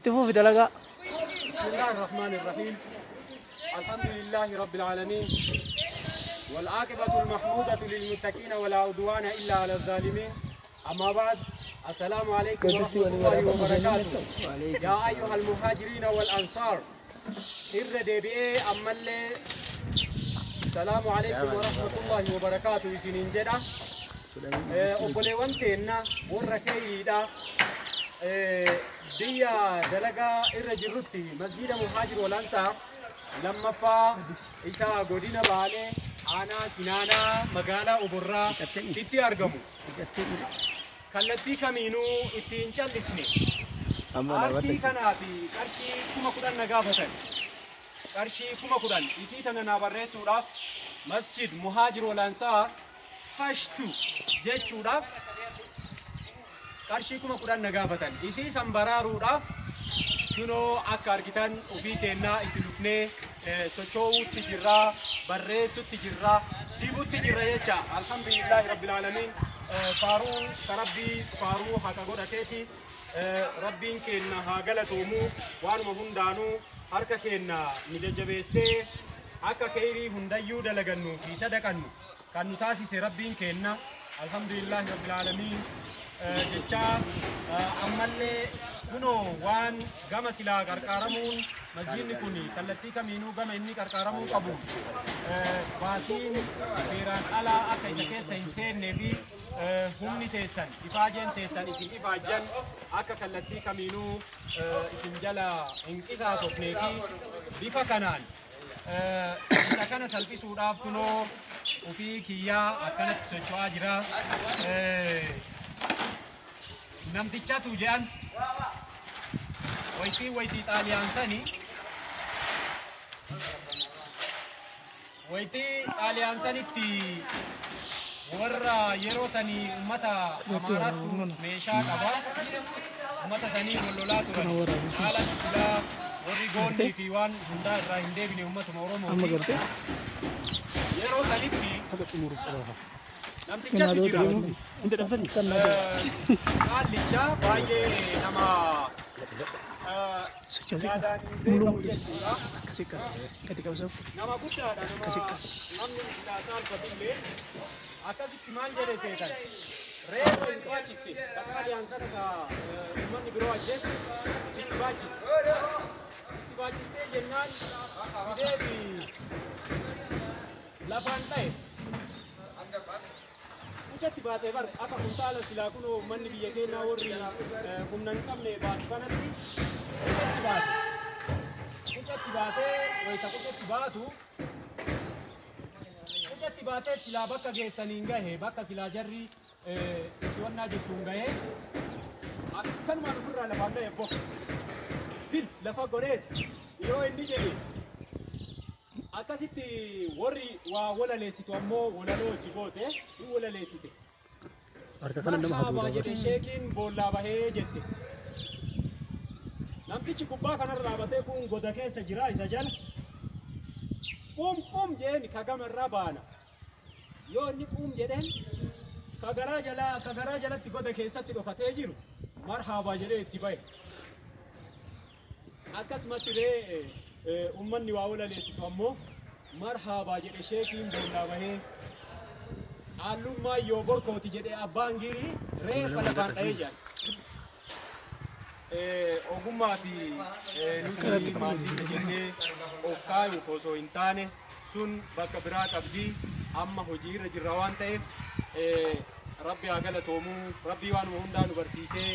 تفو في دلقة. بسم الله الرحمن الرحيم. الحمد لله رب العالمين والعاقبة المحمودة للمتقين ولا عدوان إلا على الظالمين. أما بعد، السلام عليكم ورحمة الله وبركاته. يا أيها المهاجرين والأنصار الردبئ أمالي السلام عليكم ورحمة الله وبركاته. سنين جدا أقولي وانتنا وركيدا ديا دلقا الرجلتي مسجد مهاجر والأنصار لما فا إيسا قدينا بالي أنا سنانا مقالة وبرا تتي أرقمو كالتي كمينو اتنشال لسني آرتي كناتي كرشي كما قدان نقافتن كرشي كما قدان إيسي تننا بري سوراف مسجد مهاجر والأنصار فاشتو جيت سوراف كرشي كما قدان نقافتن إيسي سنبرارو راف كنو أكار كتان وفي كنا إتلوفني سوشو تجرا بريسو تجرا ديبو تجرا يجا الحمد لله رب العالمين. فارو كربي فارو هكذا تيتي ربين كنا هاجلا تومو وانو هندانو هركا كنا نججبسي هكا كيري هندايو دلغنو في صدقنو كانو تاسي ربين كنا الحمد لله رب العالمين. جتا أمالي كنو وان غما سلا كركارمون مسجد كوني كالتي كمينو غما إني كركارمون قبول باسين فيران على أكيد كيسين نبي هم نتيسن إفاجن تيسن إسم إفاجن أكا كالتي كمينو إسم جلا إنكسا سوفنيكي بيفا كنان إذا كان سلبي سوداف كنو وفي كيا أكنت سوشوا جرا namticha tu jean waiti Italian sani ti warra yero sani ummata amaratu meesha qaba ummata sani walola turan haala sila warri goonni fi waan hunda irraa hin deebine ummata oromoo yero sanitti namticha tu jira haallicha baay'ee nama nama guddaadha namni midhaasaan fatullee akkasitti maal jedhe seetan reefu hin baachiste bakkaadiyaan kana uummanni biroo ajjeesse itti baachistee jennaan fideefi lafaan ta'e Mucatti baatee bar akka kuntaala silaa kunoo manni biyya keenyaa warri humna hin qabne baatu kanatti mucatti baatee wayita mucatti baatee silaa bakka geessaniin gahe bakka silaa jarri siwannaa jettuun gahe akkanumaan ofirraa lafaan gahe bo dil lafa godheeti yoo inni jedhe akkasitti warri waa walaleessitu ammoo walaloo itti goote ni walaleessite. Marhaabaa jedhe sheekiin boollaa bahee jette. Namtichi gubbaa kanarra dhaabatee kun goda keessa jira isa jala. Qum jeeni ka gamarraa baana. Yoo inni qum jedheen ka garaa jalatti goda keessatti dhokatee jiru marhaabaa jedhee itti bahe. Akkasumatti ummanni waa walaleessitu ammoo marhaabaa jedhe sheekiin boollaa bahee hallummaa yoo borkooti jedhe abbaan girii reefa lafaan dha'ee jira. Ogummaa fi nuti maatiisa jennee of kaayuuf osoo hin taane sun bakka biraa qabdii amma hojii irra jirra waan ta'eef rabbi haa galatoomuu rabbii waan hundaa nu barsiisee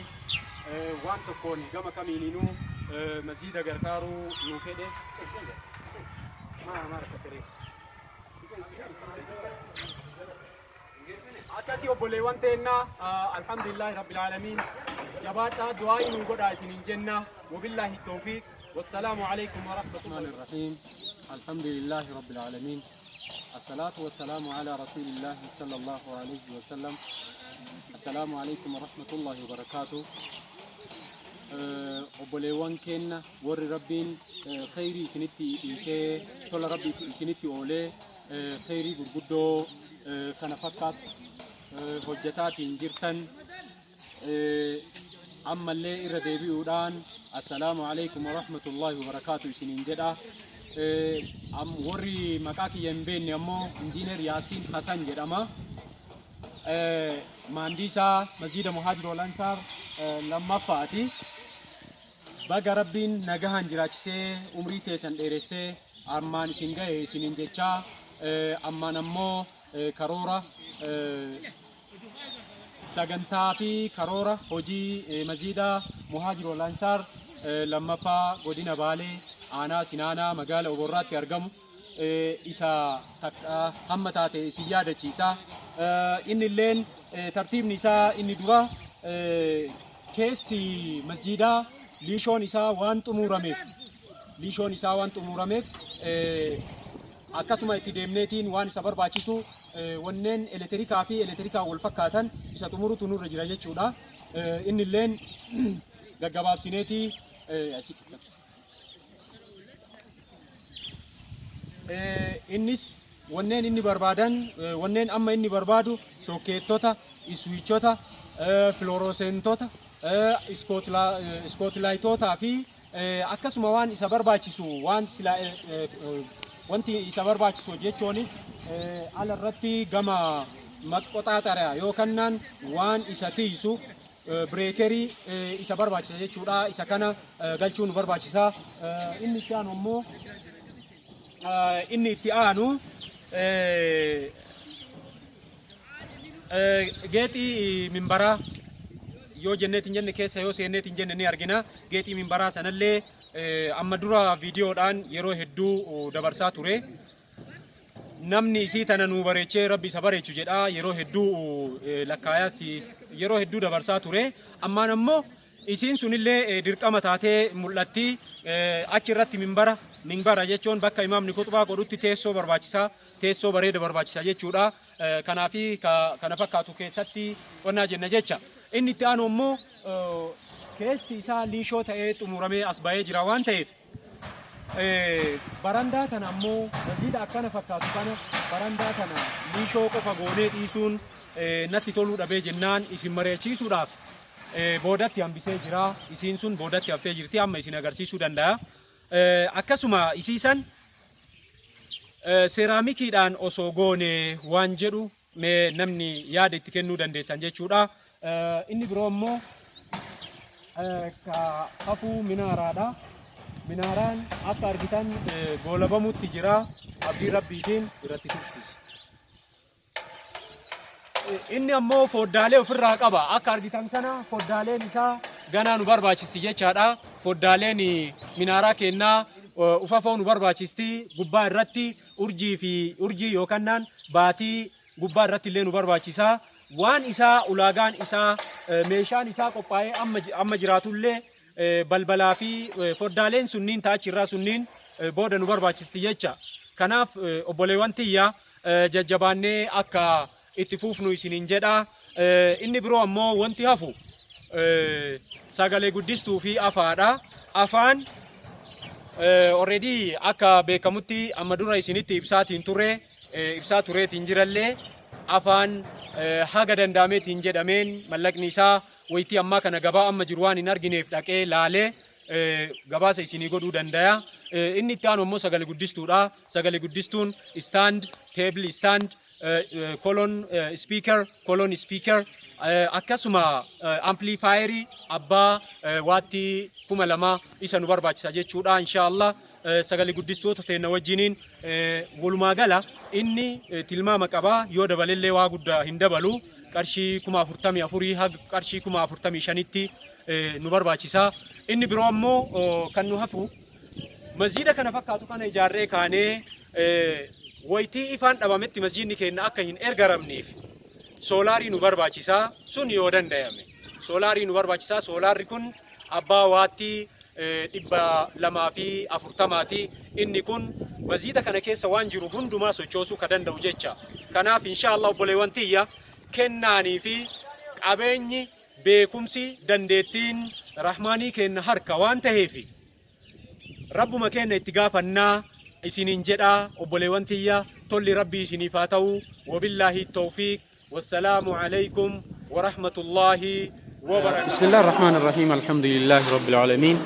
waan tokkoon gama kamiininuu masjida gargaaruu nu fedhe akkasi obboleewwan teennaa alhamdulillahi rabbil aalamiin jabaadhaa du'aa nu godhaa isiniin jenna wabillahi tawfiiq wassalaamu alaykum wa rahmatullahi الرحيم الحمد لله رب العالمين الصلاة والسلام على رسول الله صلى الله عليه وسلم السلام عليكم ورحمة الله وبركاته obboleewwan keenya warri rabbiin khayrii isinitti dhiisee tola rabbii isinitti oolee khayrii gurguddoo kana fakkaatu hojjetaatiin jirtan أما اللي إردي بيودان السلام عليكم ورحمة الله وبركاته سنين جدا أم وري مكاكي ينبين يمو إنجينير ياسين حسن جدما مهندسة مسجد مهاجر والأنصار لما فاتي baga rabbiin nagahan jiraachisee umrii teessan dheeressee ammaan isin gahe isinin jecha ammaan ammoo karoora sagantaa fi karoora hojii masjida muhaajir wal ansaar lammaffaa godina Baalee aanaa Sinaanaa magaala Oborraatti argamu isa hamma taate isin yaadachiisa. Inni illeen tartiibni isaa inni dura keessi masjidaa liishoon isaa waan xumurameef akkasuma itti deemneetiin waan isa barbaachisu wanneen elektirikaa fi elektirikaa wal fakkaatan isa xumurutu nurra jira jechuudha. Inni illeen gaggabaabsineetii innis wanneen inni barbaadan wanneen amma inni barbaadu sokkeettota, iswiichota, filorosentota iskootlaayitoota fi akkasuma waan isa barbaachisu waan sila wanti isa barbaachisu jechuunis alarratti gama maqoxaaxara yookaan waan isa tiisu breekerii isa barbaachisa jechuudha. Isa kana galchuun barbaachisa. Inni itti aanu immoo geexii minbaraa yoo jenneetiin jenne keessa yoo seenneetiin jenne ni argina. Geexii minbaraa sanallee amma dura viidiyoodhaan yeroo hedduu dabarsaa ture. Namni isii tana nu bareechee rabbi isa bareechu jedha yeroo hedduu lakkaayaatti yeroo hedduu dabarsaa ture. Ammaan ammoo isiin sunillee dirqama taatee mul'atti. Achi irratti minbara jechuun bakka imaamni khutbaa godhutti teessoo barbaachisaa, teessoo bareeda barbaachisaa jechuudha. Kanaafi kana fakkaatu keessatti qonnaa jenna jecha. Inni itti aanu immoo keessi isaa liishoo ta'ee xumuramee as ba'ee jira waan ta'eef barandaa kana ammoo masjida akkana fakkaatu kana barandaa kana liishoo qofa goonee dhiisuun natti toluu dhabee jennaan isin mari'achiisuudhaaf boodatti hambisee jira. Isiin sun boodatti haftee jirti amma isin agarsiisuu danda'a. Akkasuma isiisan seeraamikiidhaan osoo goone waan jedhu namni yaada itti kennuu dandeessan jechuudha. Inni biroo immoo hafuu minaaraadha. Minaaraan akka argitan goolabamutti jira. Abdii rabbiitiin irratti tursiisa. Inni ammoo foddaalee ofirraa qaba. Akka argitan kana foddaaleen isaa ganaa nu barbaachisti jechaadha. Foddaaleen minaaraa kennaa ufafoo nu barbaachisti. Gubbaa irratti urjii yookaan baatii gubbaa irratti illee nu barbaachisa. Waan isaa ulaagaan isaa meeshaan isaa qophaa'ee amma jiraatullee balbalaa fi foddaaleen sunniin taachirraa sunniin booda nu barbaachisti jecha. Kanaaf obboleewwan tiyya jajjabaannee akka itti fuufnu isiniin jedha. Inni biroo ammoo wanti hafu sagalee guddistuu fi afaadha. Afaan already akka beekamutti amma dura isinitti ibsaa tureetiin jirallee afaan haga danda'ameetiin jedhameen mallaqni isaa wayitii ammaa kana gabaa amma jiru waan hin argineef dhaqee laalee gabaasa isinii godhuu danda'a. Inni itti aanu immoo sagalee guddistuudha. Sagalee guddistuun stand, table stand, colon speaker akkasuma amplifaayerii abbaa waatti 2000 isa nu barbaachisa jechuudha. Inshaallah sagalee guddistoota teenya wajjiniin walumaa gala inni tilmaama qaba. Yoo dabalellee waa guddaa hin dabalu. Qarshii 44,000 haga qarshii 45,000tti nu barbaachisa. Inni biroo ammoo kan nu hafu masjida kana fakkaatu kana ijaarree kaanee wayitii ifaan dhabametti masjidni keenya akka hin ergaramneef soolaarii nu barbaachisa. Sun yoo danda'ame soolaarii nu barbaachisa. Soolaarri kun abbaa waatti 240ti. Inni kun masjida kana keessa waan jiru hundumaa sochoosuu ka danda'u jecha. Kanaaf inshaallah obboleewwan tiyya kennaanii fi qabeenyi beekumsi dandeettiin rahmaanii keenya harka waan ta'eef rabbuma keenya itti gaafannaa isiniin jedha obboleewwan tiyya. Tolli rabbii isiniif haa ta'u. Wabillaahi tawfiiq. Wassalaamu alaykum wa rahmatullaahi وبركاته. بسم الله الرحمن الرحيم الحمد لله رب العالمين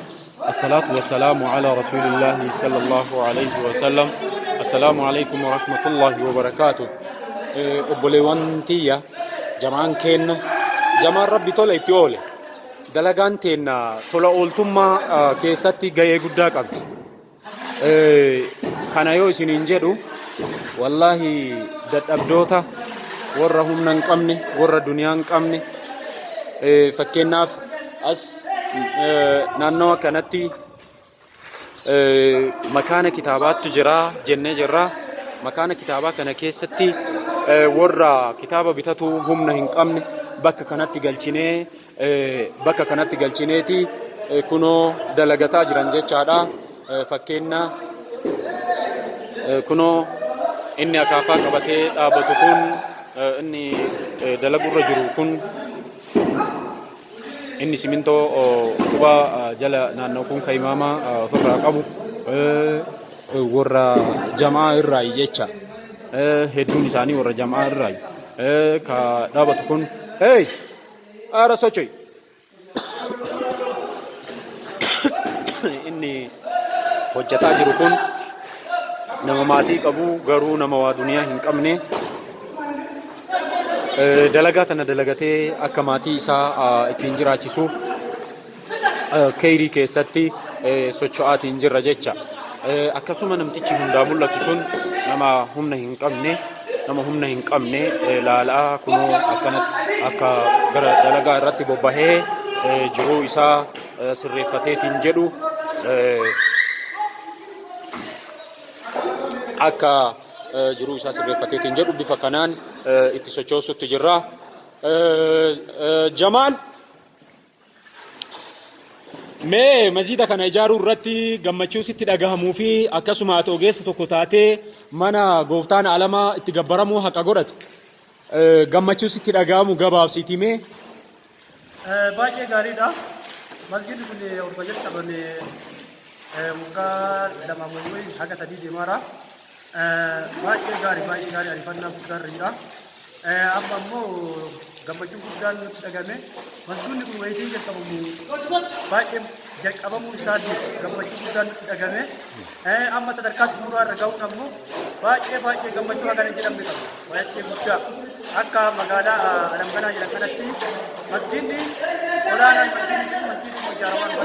الصلاة والسلام على رسول الله صلى الله عليه وسلم السلام عليكم ورحمة الله وبركاته أبوليوان تيا جمعان كينا جمعان ربي طولة تيولي دلقان تينا طولة أولتما كيساتي غاية قداك أبت كان يوسين انجدو والله داد أبدوتا ورا هم ننقمني ورا دنيا ننقمني فكيناف أس نانو كانتي مكان كتابات تجرا جنة جرا مكان كتابات كان كيستي ورا كتابة بتاتو هم ننقمني بك كانتي قلشيني بك كانتي قلشينيتي كنو دلقتا جرانجي چادا فكينا كنو إني أكافا قبتي آبتكون إني دلقو الرجل كن إني سمنتو كبا جلا نانوكون كيماما فرا قبو ورا جماعة الرأي جيتشا هدوني ساني ورا جماعة الرأي كدابتكون هاي أرى سوتشي إني hojjetaa jiru kun nama maatii qabu garuu nama waa duniyaa hin qabne dalagaa tana dalagatee akka maatii isaa ittiin jiraachisuuf kayrii keessatti socho'aatiin jirra jecha akkasuma namtichi hundaa mul'atu sun nama humna hin qabne laalaa kunoo akkanatti akka gara dalagaa irratti bobbahee jiruu isaa sirreeffateetiin jedhu akka jiruu isaa sirreeffateetiin jedhu bifa kanaan itti sochoosutti jirra. Jamaal mee masjida kana ijaaruu irratti gammachuu sitti dhagahamuu fi akkasuma ati ogeessa tokko taatee mana gooftaan alamaa itti gabbaramuu haqa godhatu gammachuu sitti dhagahamu gabaabsiitii mee? Baay'ee gaariidha. Masjidni kun urba jalqabame waggaa lama moo'ee haga sadii deemaara. Baay'ee gaarii ariifannaa guddaa irra amma immoo gammachuun guddaan nutti dhagahame masjidni kun wayitii jalqabamu baay'ee jalqabamuu isaatii gammachuu guddaan nutti dhagahame amma sadarkaa xumuraa irra ga'uun ammoo baay'ee gammachuu hagana jedhamne qaba baay'ee guddaa akka magaalaa alamganaa jedhan kanatti masjidni olaanaan masjidni ijaaramaan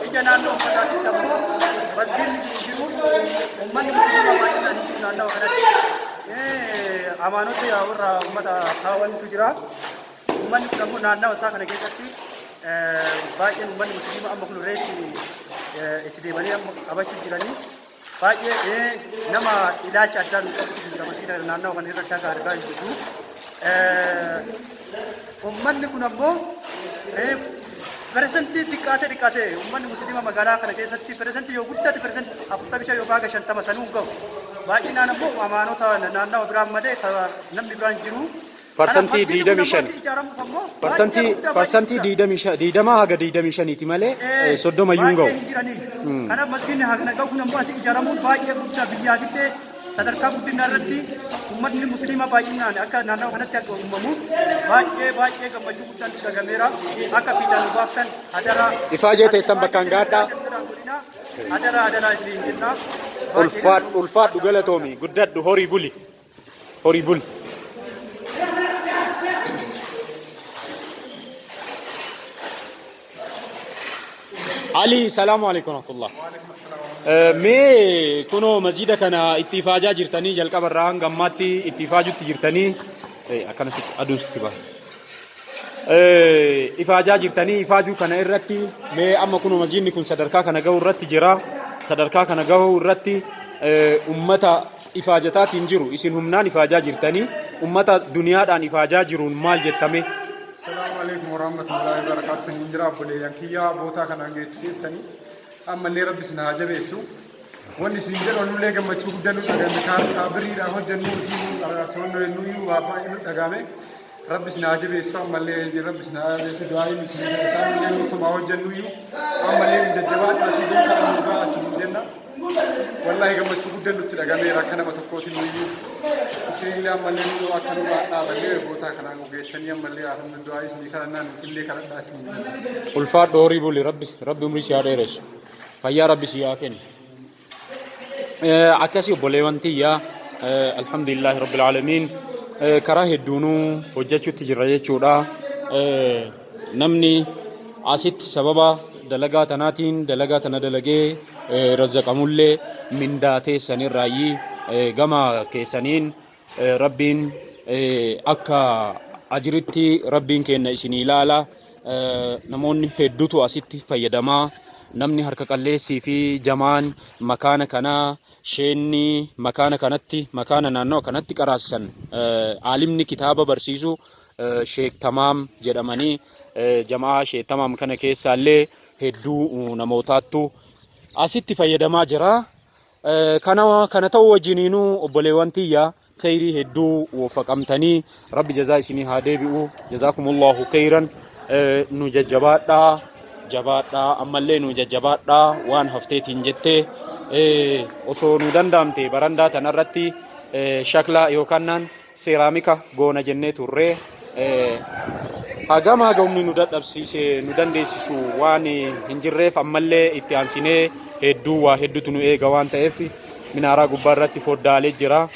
ija naannoo uffataatti ammoo masjidni jiru ummanni musliimaa baay'inaan jiru naannoo kanatti amaanota warra ummata kaawwantu jira ummanni kun ammoo naannoo isaa kana keessatti baay'een ummanni musliimaa amma kun reetti itti deemanii amma qabachuu jiranii baay'ee nama ilaalcha addaa nu qabutu jira masjida naannoo kana irratti akka argaa jirru ummanni kun ammoo persentii xiqqaate ummanni musliima magaalaa kana keessatti persentii yoo guddate persentii 45 yookaan 50 sanuu gahu baay'inaan ammoo amaanota naannoo biraan malee namni biraan jiru persentii 25 persentii 20 haga 25 malee 30 iyyuu gahu kanaaf masjidni hagana gahu kun ammoo asii ijaaramuun baay'ee guddaa biyyaafillee sadarkaa guddinaa irratti ummanni musliima baay'inaan akka naannoo kanatti akka uumamuuf baay'ee gammachuu guddaan dhagameera akka fiidaan baaftan hadara ifaajee teessan bakkaan gaadhaa hadara isliin jenna ulfaadhu galatoomi guddadhu horii buli Ali salaamu alaykum warahmatullah mee kunoo masjida kana itti ifaajaa jirtanii jalqaba irraa hanga ammaatti itti ifaajutti jirtanii akkanasitti aduun sitti baha ifaajaa jirtanii ifaajuu kana irratti mee amma kunoo masjidni kun sadarkaa kana gahuu irratti jira sadarkaa kana gahuu irratti ummata ifaajataatiin jiru isin humnaan ifaajaa jirtanii ummata duniyaadhaan ifaajaa jiruun maal jettame? Assalamu alaikum warahmatullahi wabarakatuh. Sinjira buleeyyan kiyyaa bootaa kanaan geessanii ammallee rabbi isin haa jabeessu. Wanni isin jedhu nullee gammachuu guddaa nu dhagahame kaabiriidhaan hojjennu araarsonnoo nuyyuu waa baay'ee nu dhagahame. Rabbi isin haa jabeessu ammallee rabbi isin haa jabeessu du'aayin isin isaan illee nuusumaa hojjennuyyuu ammallee nu jajjabaadhaatii beekaa nu ga'a isin jenna. wallahi gammachuu guddaan nutti dhagameera akka nama tokkootiin nuyyuu isinillee ammallee nu akka nu dhaaballee bootaa kanaan ogeettanii ammallee haafamni du'aa isinii kadhannaa nuufillee kadhadhaa isinii. Ulfaadhu horii buli rabbi umrii si haa dheeressu. Fayyaa rabbi si haa kennu. Akkasii obboleewwan tiyyaa alhamdulillahi rabbil aalamiin karaa hedduunuu hojjechuutti jirra jechuudha. Namni asitti sababa dalagaa tanaatiin dalagaa tana dalagee razzaqamullee mindaa teessanirraayyii gama keessaniin rabbiin akka ajiritti rabbiin kenna isinii ilaala. Namoonni hedduutu asitti fayyadamaa. Namni harka qalleessii fi jamaan makaana kanaa sheenni makaana kanatti makaana naannoo kanatti qaraassan aalimni kitaaba barsiisu Sheek Tamaam jedhamanii jamaa Sheek Tamaam kana keessaallee hedduu namootaattu asitti fayyadamaa jira. Kana ta'uu wajjiniinuu obboleewwan tiyyaa khayrii hedduu wafaqamtanii rabbi jazaa isinii haa deebi'u. Jazaakumullahu khayran. Nu jajjabaadhaa. Jabaadhaa ammallee nu jajjabaadhaa waan hafteetiin jettee osoo nu danda'amte barandaa tanarratti shakla yookaan seeraamika goona jennee turree hagama humni nu dadhabsiise nu dandeessisu waan hin jirreef ammallee itti aansinee waa hedduutu nu eega waan ta'eef minaaraa gubbaa irratti foddaalee jira.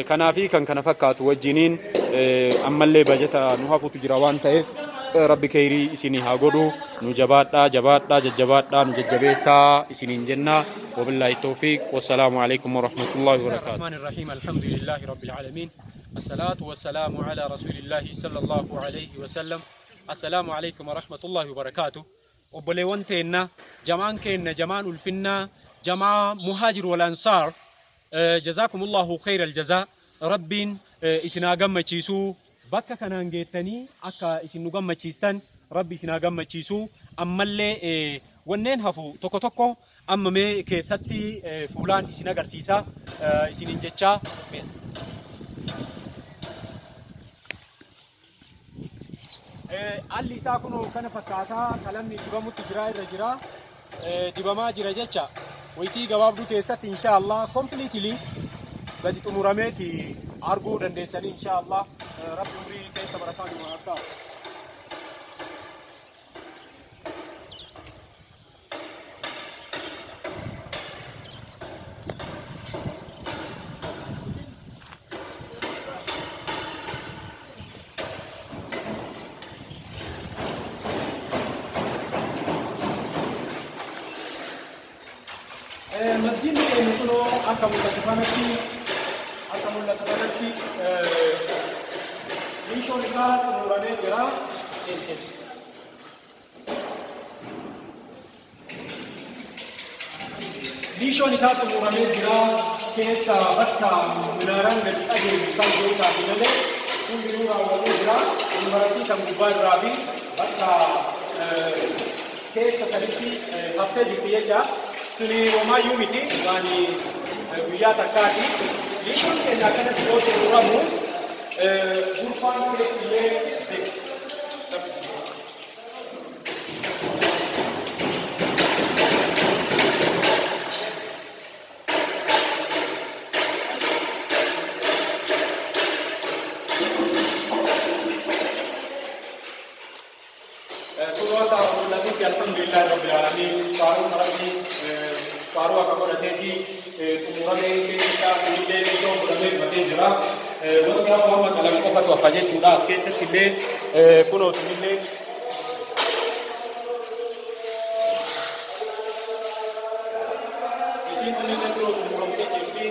Kanaafi kan kana fakkaatu wajjiniin ammallee bajeta nu hafutu jira waan ta'eef rabbi khayrii isinii haa godhu. Nu jabaadhaa jajjabaadhaa nu jajjabeessaa isiniin jenna. Wabillahi tawfiq. Wassalaamu alaikum warahmatullahi wabarakatuh. Bismillahirrahmanirrahim. Alhamdulillahi rabbil alamin. Assalatu wassalamu ala rasulillahi sallallahu alayhi wa sallam. Assalaamu alaikum warahmatullahi wabarakatuh. Obboleewwan teenna jamaan keenna jamaan ulfinnaa jamaa muhaajir wal ansaar jazakumullahu khayral jazaa. Rabbiin isinaa gammachiisuu bakka kanaan geettanii akka isin nu gammachiistan rabbi isinaa gammachiisuu. Ammallee wanneen hafu tokko tokko amma mee keessatti fuulaan isin agarsiisaa isiniin jechaa. Alli isaa kun kana fakkaataa qalamni dibamutti irra jira dibamaa jira jecha wayitii gabaabduu keessatti inshaallah completely gadi xumurameeti arguu dandeessanii inshaallah rabbi umrii keessa barakaa nu haa ta'u. Masjid ini kuno akan mulai Mission saat murane jira sentes. Mission saat murane jira kesa bakka minaran dari aje misal jota dinale kundiru rawu jira umbarati sambubar rabi bakka kesa tarifi hafte jitiya suni Roma Unity yani guyyaa takkaati. Mission kenna kana joote uramu Gurfan keessilee kunoota mul'atutti alhamdulillahi rabbil alamin faaruu akka godhateeti xumuramee keessaa illee iddoo godhamee batee jira. Wanti hafu amma qalam qofatu hafa jechuudha. As keessatti illee kunootu illee isiin kun illee kunoo xumuramtee jirti.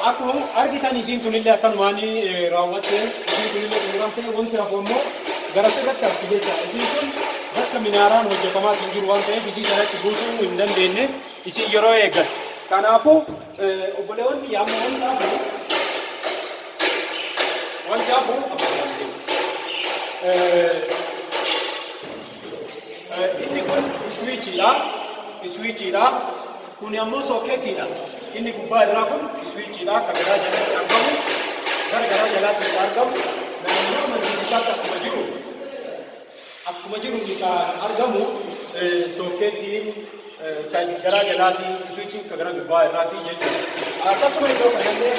Akkuma argitan isiin kun illee akkanumaan raawwattee isiin kun illee xumuramtee wanti hafu immoo gara sirratti hafti jecha. Isiin kun bakka minaaraan hojjetamaa kan jiru waan ta'eef isii sanatti guutuu hin dandeenye isii yeroo eeggatu. Kanaafuu obboleewwan kiyyaa amma wanti hafu inni kun iswiichiidha. Kun ammoo sooketiidha. Inni gubbaa irraa kun iswiichiidha. Akka garaa jalatti argamu gara garaa jalaatti argamu naannoo masjidichaatti akkuma jiru ni kan argamu sokkeettiin kan garaa galaatii suuchiin kan gara gubbaa irraatii jechuudha. Akkasuma iddoo kanallee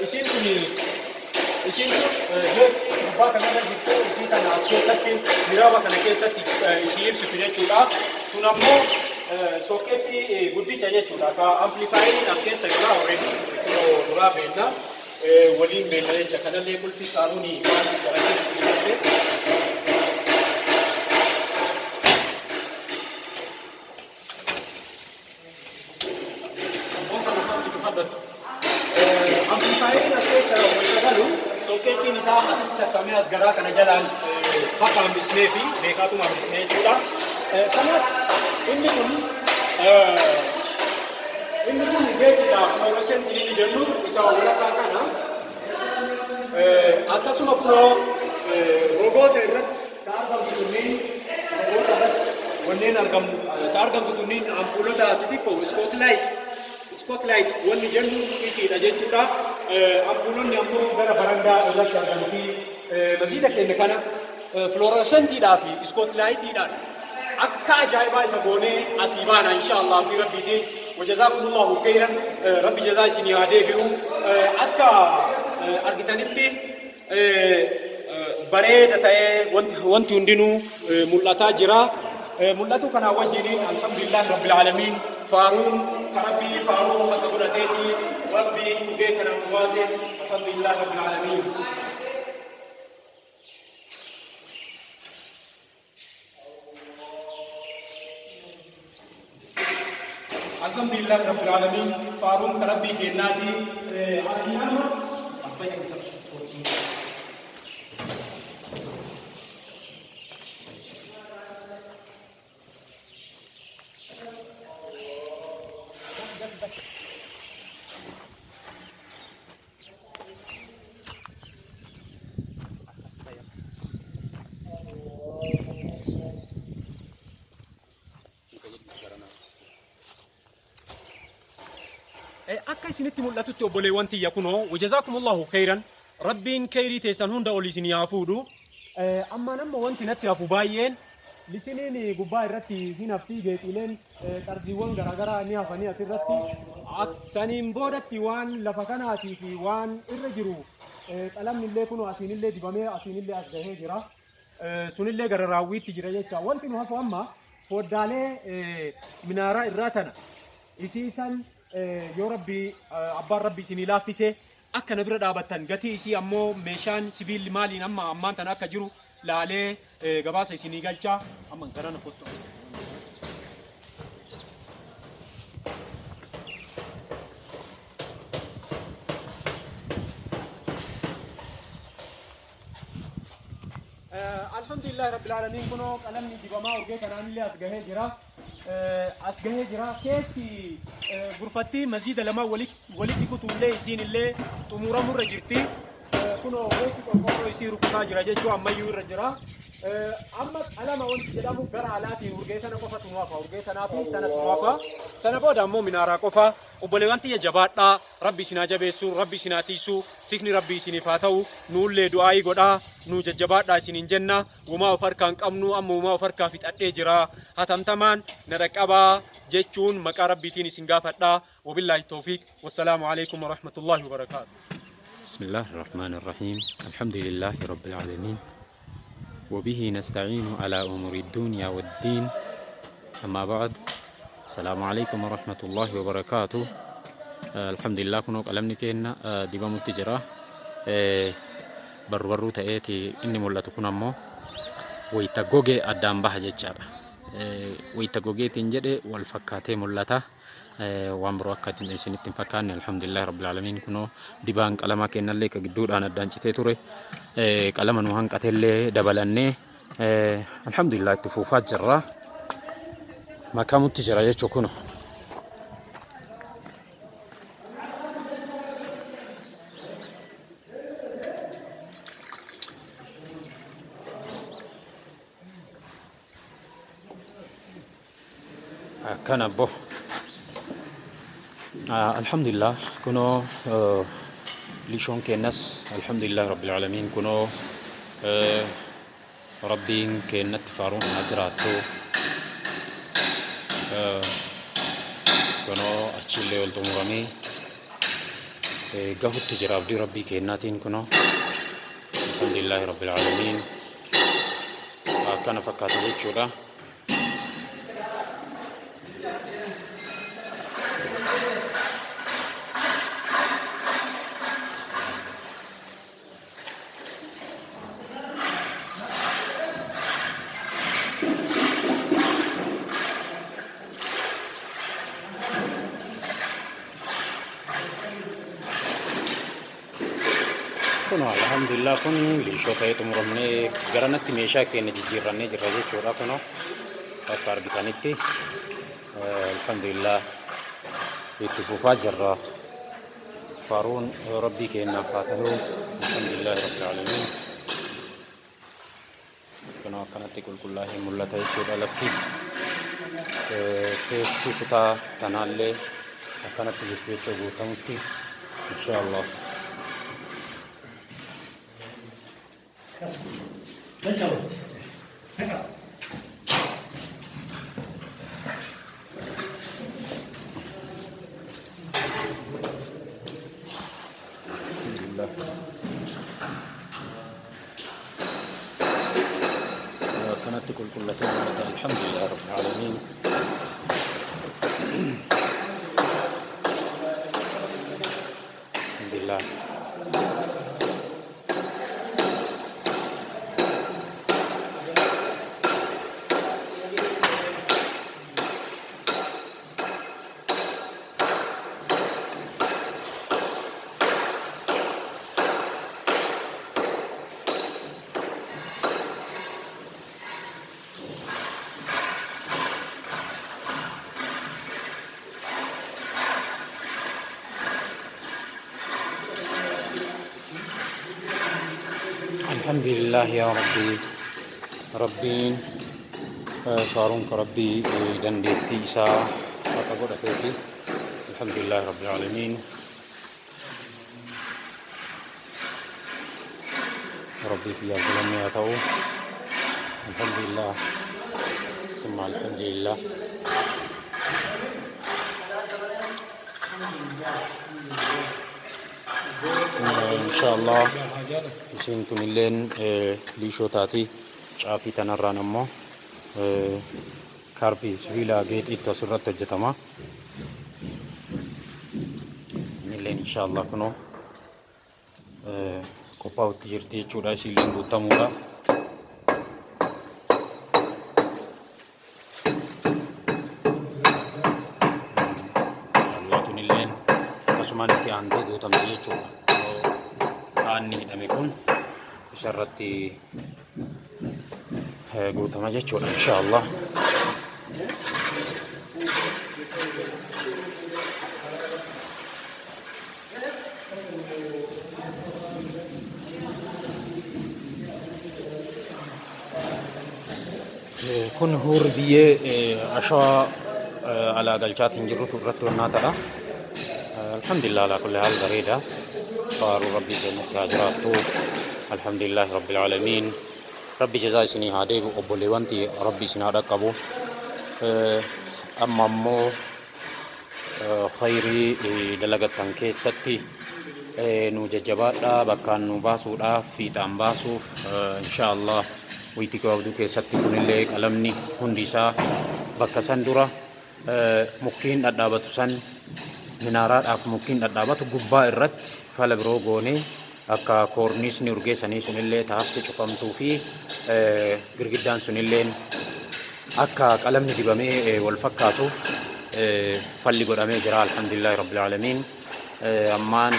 isiin kun geetii gubbaa kanarra jirtu isii kana as keessatti miraaba kana keessatti ishii ibsitu jechuudha. Kun ammoo sokkeettii guddicha jechuudha. Ka amplifaayeriin as keessa jira already duraa beekna waliin beekna jecha kanallee qulfii saaluunii waan garagalatti amplifaayeriin as keessa walitti galu sokkeettiin isaa asitti sakkamee as garaa kana jalaan bakka hambisnee fi beekaatuma hambisnee jechuudha. Kanaaf inni kun geetiidhaaf fluoresentii inni jennu isa walakkaa kana akkasuma kunoo rogoota irratti ka argamtu tunniin rogoota irratti wanneen argamtu tunniin ampuulota xixiqqoo Spotlight wanni jennu isiidha jechuudha. Ampuulonni ammoo gara barandaa irratti argamti. Masjiida keenya kana fluoresentiidhaa fi spotlightiidhaan akka ajaa'ibaa isa goonee asii baana inshaallah fi rabbiitiin wajazaakumullahu khairan rabbi jazaa isinii haa deebi'u. Akka argitanitti bareeda ta'ee wanti hundinuu mul'ataa jira. Mul'atu kanaa wajjiniin alhamdulillah rabbil aalamiin faaruun karabbii faaruun akka godhateeti rabbii dhugee kana waase alhamdulillah rabbil aalamiin. Alhamdulillah rabbil aalamiin faaruun karabbii kennaati asiinama asbaya isa akka isinitti mul'atutti obboleewwan tiyya kunoo wajazaakumullahu khairan rabbiin khairii teessan hunda ol isin haa fuudhu. Amma namma wanti natti hafu baay'een lisiniin gubbaa irratti hin haftii geexiileen qardiiwwan garaagaraa ni hafanii asirratti saniin boodatti waan lafa kanaatii fi waan irra jiru qalamni illee kunoo asiinillee dibamee asiinillee as gahee jira. Sunillee gara raawwiitti jira jecha wanti nu hafu amma foddaalee minaaraa irraa tana isiisan yoo rabbi abbaan rabbi isinii laaffise akka na bira dhaabattan gatii isii ammoo meeshaan sibiilli maaliin ammaan tana akka jiru laalee gabaasa isinii galchaa amman gara na kottu. Alhamdulillah rabbil aalamiin kunoo qalamni dibamaa urgee kanaanillee as gahee jira keessi gurfattii masjiida lama walitti kutuullee isiinillee xumuramurra jirti. Kunoo keessi qorqorroo isii rukutaa jira jechuu ammayyuu irra jira. Amma qalama wanti jedhamu gara alaatiin urgee sana qofa xumuafa urgee sanaa fi sana xumuafa sana booda ammoo minaaraa qofa. Obboleewwan tiyya jabaadhaa rabbi isin haa jabeessu rabbi isin haa tiisu tikni rabbi isiniif haa ta'u nuullee du'aayii godhaa nu jajjabaadhaa isiniin jenna. Wumaa of harkaan qabnu amma wumaa of harkaa fixadhee jira hatamtamaan na dhaqqabaa jechuun maqaa rabbiitiin isin gaafadhaa. Wabillaahi tawfiiq wassalaamu alaikum warahmatullaahi wabarakaatu. Bismillaahi rahmaani rahiim. Alhamdulillaahi rabbil aalamiin. وبه نستعين على أمور الدنيا والدين. أما بعد السلام عليكم ورحمة الله وبركاته. الحمد لله كنوك ألمني كينا ديبا متجرة برورو تأتي إني مولا تكون أمو ويتاقوغي أدام بحجة جارة ويتاقوغي تنجري والفكاتي مولاتا وامبرو أكاد نسيني تنفكاني الحمد لله رب العالمين كنو ديبان كلما كينا اللي كجدود أنا دانشتي توري كلما نوهان كتلي دبلاني الحمد لله تفوفات جرة مكان متجرة يشوكونه. كان أبوه الحمد لله كنو ليشون كناس الحمد لله رب العالمين كنو ربين كنت فارون نجراتو كنو أشيل والتمرمي قهوة تجرب دي ربي كناتين كنو الحمد لله رب العالمين كان فكاتو بيتشورا كنو الحمد لله كن ليشو تايتو مرمني غرانت ميشا كين جيراني جراجي چورا كنو فار ديكانيتي الحمد لله يتفوفا جرا فارون ربي كينا فاتحو الحمد لله رب العالمين كنو كانت كل الله ملتا يشورا لفتي كيسو كتا تنالي كانت يشتوچو بوتامتي ان شاء الله كانت كل الحمد لله رب العالمين الحمد لله الحمد لله يا ربي ربين فارونك ربي دندتي إسا فقد أتيتي الحمد لله رب العالمين ربي في ظلمي أتو الحمد لله ثم الحمد لله إن شاء الله isin kunilleen liishoo taati caafii tanarraan ammoo kaarbii sibiila geexiitti asirratti hojjetama. Innilleen insha Allah kunoo qophaa'utti jirti jechuudha isiilleen guutamuudhaaf. Allah kunilleen akkasumaan itti aantee guutamte jechuudha. Aanni hidhame kun isarratti guutama jechuudha insha Allah. kun hurri biyyee ashawaa alaa galchaatiin jirrutu irratti wannaatadha. Alhamdulillah ala kulli haal bareeda. فارو ربي جنة هاجراتو الحمد لله رب العالمين ربي جزاء سني هادي وقبل وانتي ربي سنادك قبو أما مو خيري دلقت تنكي ستي نوججبات لا بكان نباسو لا في تنباسو إن شاء الله ويتكو عبدو كي ستي كنليك ألمني هندسا بكسان دورا ممكن أدابتو سن منارات أف ممكن أدابتو قبا الرت فالبرو غوني أكا كورنيس نورجي سني سنيلة تحت شفامتو في غرقدان سنيلين أكا قلم ندبامي والفكاتو فاللي قدامي جرا الحمد لله رب العالمين أمان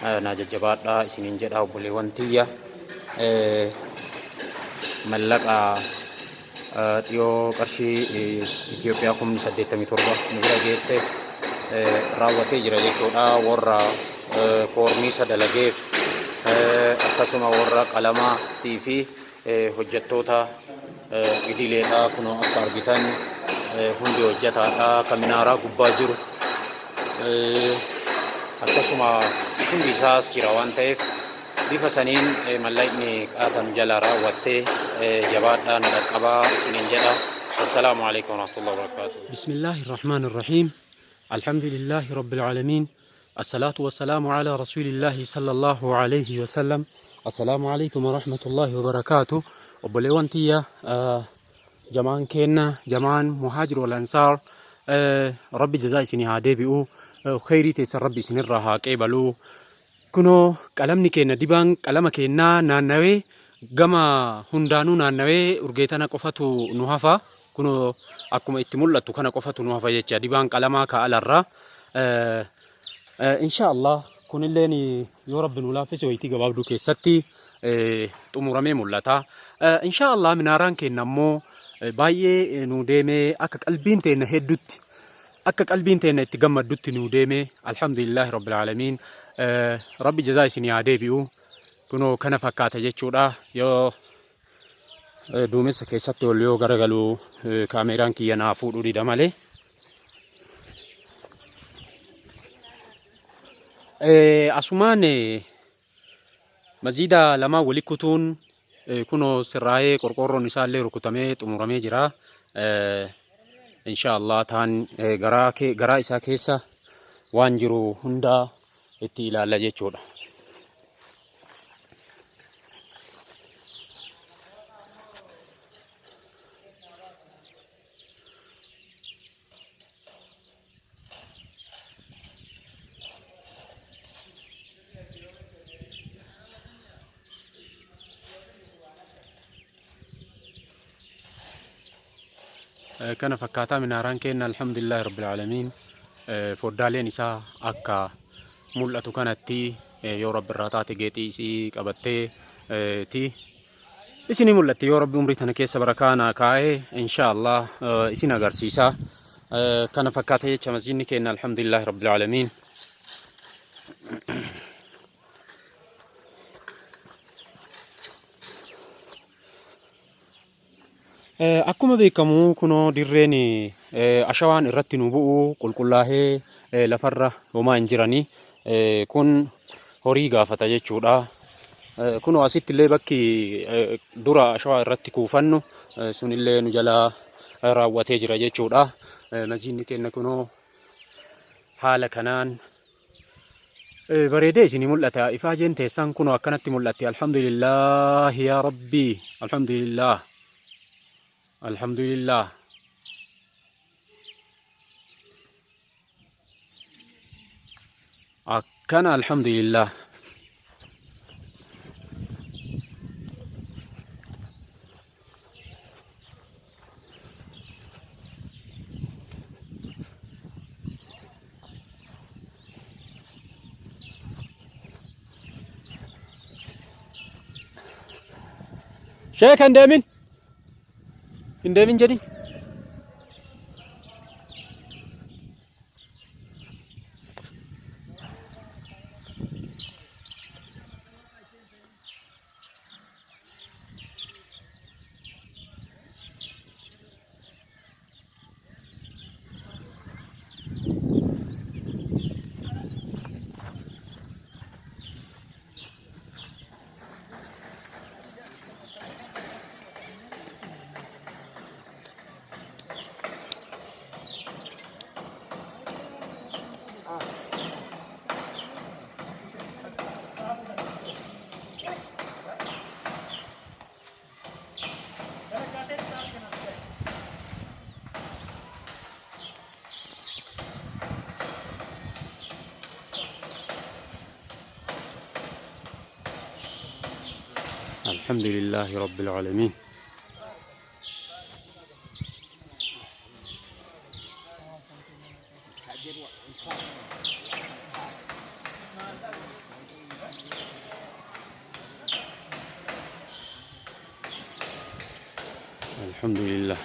ناججبات لا سنين جدا وبلي وانتيا ملقا يو قرشي إثيوبيا كم نسدت ميتوربا نقول جيت راوتي جرا جودا ورا كورنيس دلجيف أقسم ورا قلما تيفي حجتوتا إديليتا كنو أكارجتان هندي حجتا كمنارا قباجر akkasuma hundi isaas jira waan ta'eef bifa saniin mallaqni qaatan jala raawwattee jabaadhaan dhaqqabaa isiniin jedha. Assalaamu alaykum wa rahmatullahi wa barakatuh. Bismillahir rahmanir rahim. Alhamdulillahi rabbil alamin. Assalatu wassalamu ala rasulillahi sallallahu alayhi wa sallam. Assalaamu alaykum wa rahmatullahi wa barakatuh. Obboleewwan tiyya jamaan kenna jamaan muhaajir wal ansaar rabbi jazaa isinii haa deebi'u khayrii teessan rabbi isinirraa haa qeebaluu. Kunoo qalamni kenna dibaan qalama kennaa naannawee gama hundaanuu naannawee urgeetana qofatu nu hafa. Kunoo akkuma itti mul'atu kana qofatu nu hafa jecha dibaan qalamaa ka'alarraa insha Allah kunilleen yoo rabbi nu laaffise wayitii gabaabduu keessatti xumuramee mul'ata. Insha Allah minaaraan kenna ammoo baay'ee nu deemee akka qalbiin teenya heddutti akka qalbiin teenya itti gammaddutti nu deemee alhamdulillahi rabbil alamin. Rabbi jazaa isinii haa deebi'u. Kunoo kana fakkaata jechuudha. Yoo duumessa keessatti ol yoo garagalu kaameraan kiyya naa fuudhuu dida malee. Asumaan masjida lamaan walitti kutuun kunoo sirraa'ee qorqoorroon isaallee rukutamee xumuramee jira. Insha Allah taan garaa isaa keessa waan jiru hundaa itti ilaalla jechuudha. Kana fakkaataa minaaraan kenna alhamdulillahi rabbil alamin. Foddaaleen isaa akka mul'atu kanatti yoo rabbi irraa taate geexii isii qabattee ti isinii mul'atti. Yoo rabbi umrii tana keessa barakaa naa kaa'ee insha Allah isin agarsiisa. Kana fakkaata jecha masjidni kenna alhamdulillahi rabbil alamin. Akkuma beekamu kunoo dirreen ashawaan irratti nu bu'u qulqullaahee lafarra homaa hin jirani. Kun horii gaafata jechuudha. Kunoo asitti illee bakki dura ashawaa irratti kuufannu sunillee nu jala raawwatee jira jechuudha. Masjidni keenya kunoo haala kanaan bareedee isinii mul'ata. Ifaajeen teessan kunoo akkanatti mul'atti. Alhamdulillah yaa rabbi. Alhamdulillah. Alhamdulillah. Akkana alhamdulillah. Sheikh Indemin jadi. الحمد لله رب العالمين. الحمد لله.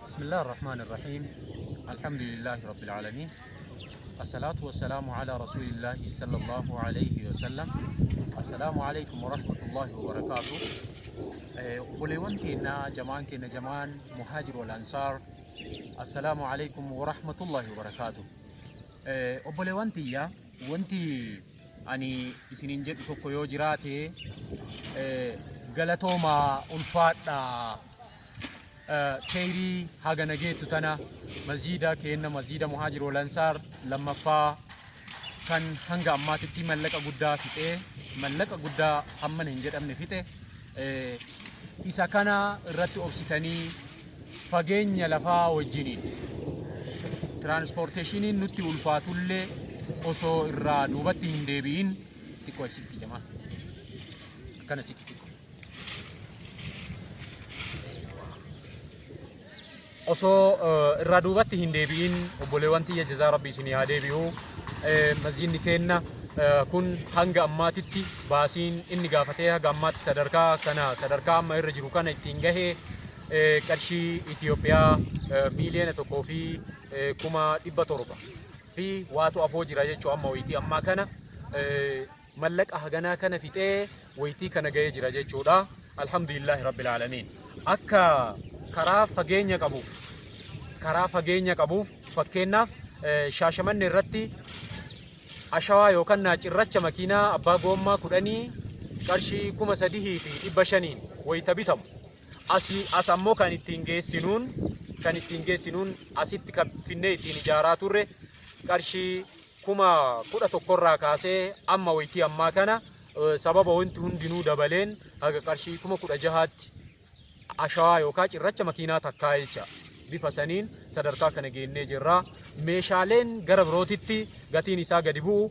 بسم الله الرحمن الرحيم الحمد لله رب العالمين الصلاة والسلام على رسول الله صلى الله عليه وسلم السلام عليكم ورحمة الله وبركاته ولونتنا جمان كنا جمان مهاجر والأنصار السلام عليكم ورحمة الله وبركاته ولونتي يا وانتي أني سنين جد كوكو جراتي غلطوما أنفات خيري حاجة نجيت تنا مسجدا كأن مسجد مهاجر والأنصار لما فا كان هنگا ما تتي ملك أجدا فيه ملك أجدا هم من هنجت أمن فيه إذا كان رت أبسطني فجين يلفا وجنين transportation نتي والفاتولة أسو الرادوبة هندبين تكوي سيتي جماعة كنا سيتي osoo irraa duubatti hin deebi'in obboleewwan tiyya jazaa rabbii isinii haa deebi'u masjidni keenna kun hanga ammaatitti baasiin inni gaafatee hanga ammaatti sadarkaa amma irra jiru kana ittiin gahee qarshii Itoophiyaa miiliyoona 1,700,000 fi waatu afoo jira jechuu amma wayitii ammaa kana mallaqa haganaa kana fixee wayitii kana gahee jira jechuudha alhamdulillahi rabbil aalamiin akka karaa fageenya qabuuf fakkeenyaaf Shaashamanni irratti ashawaa yookaan cirracha makiinaa abbaa goommaa 10 qarshii 3,500 wayita bitamu as ammoo kan ittiin geessinuun asitti kan finnee ittiin ijaaraa turre qarshii 11,000 irraa kaasee amma wayitii ammaa kana sababa wanti hundinuu dabaleen haga qarshii 16,000tti ashawaa yookaan cirracha makiinaa takkaa jecha bifa saniin sadarkaa kana geennee jirra meeshaaleen gara birootitti gatiin isaa gadi bu'u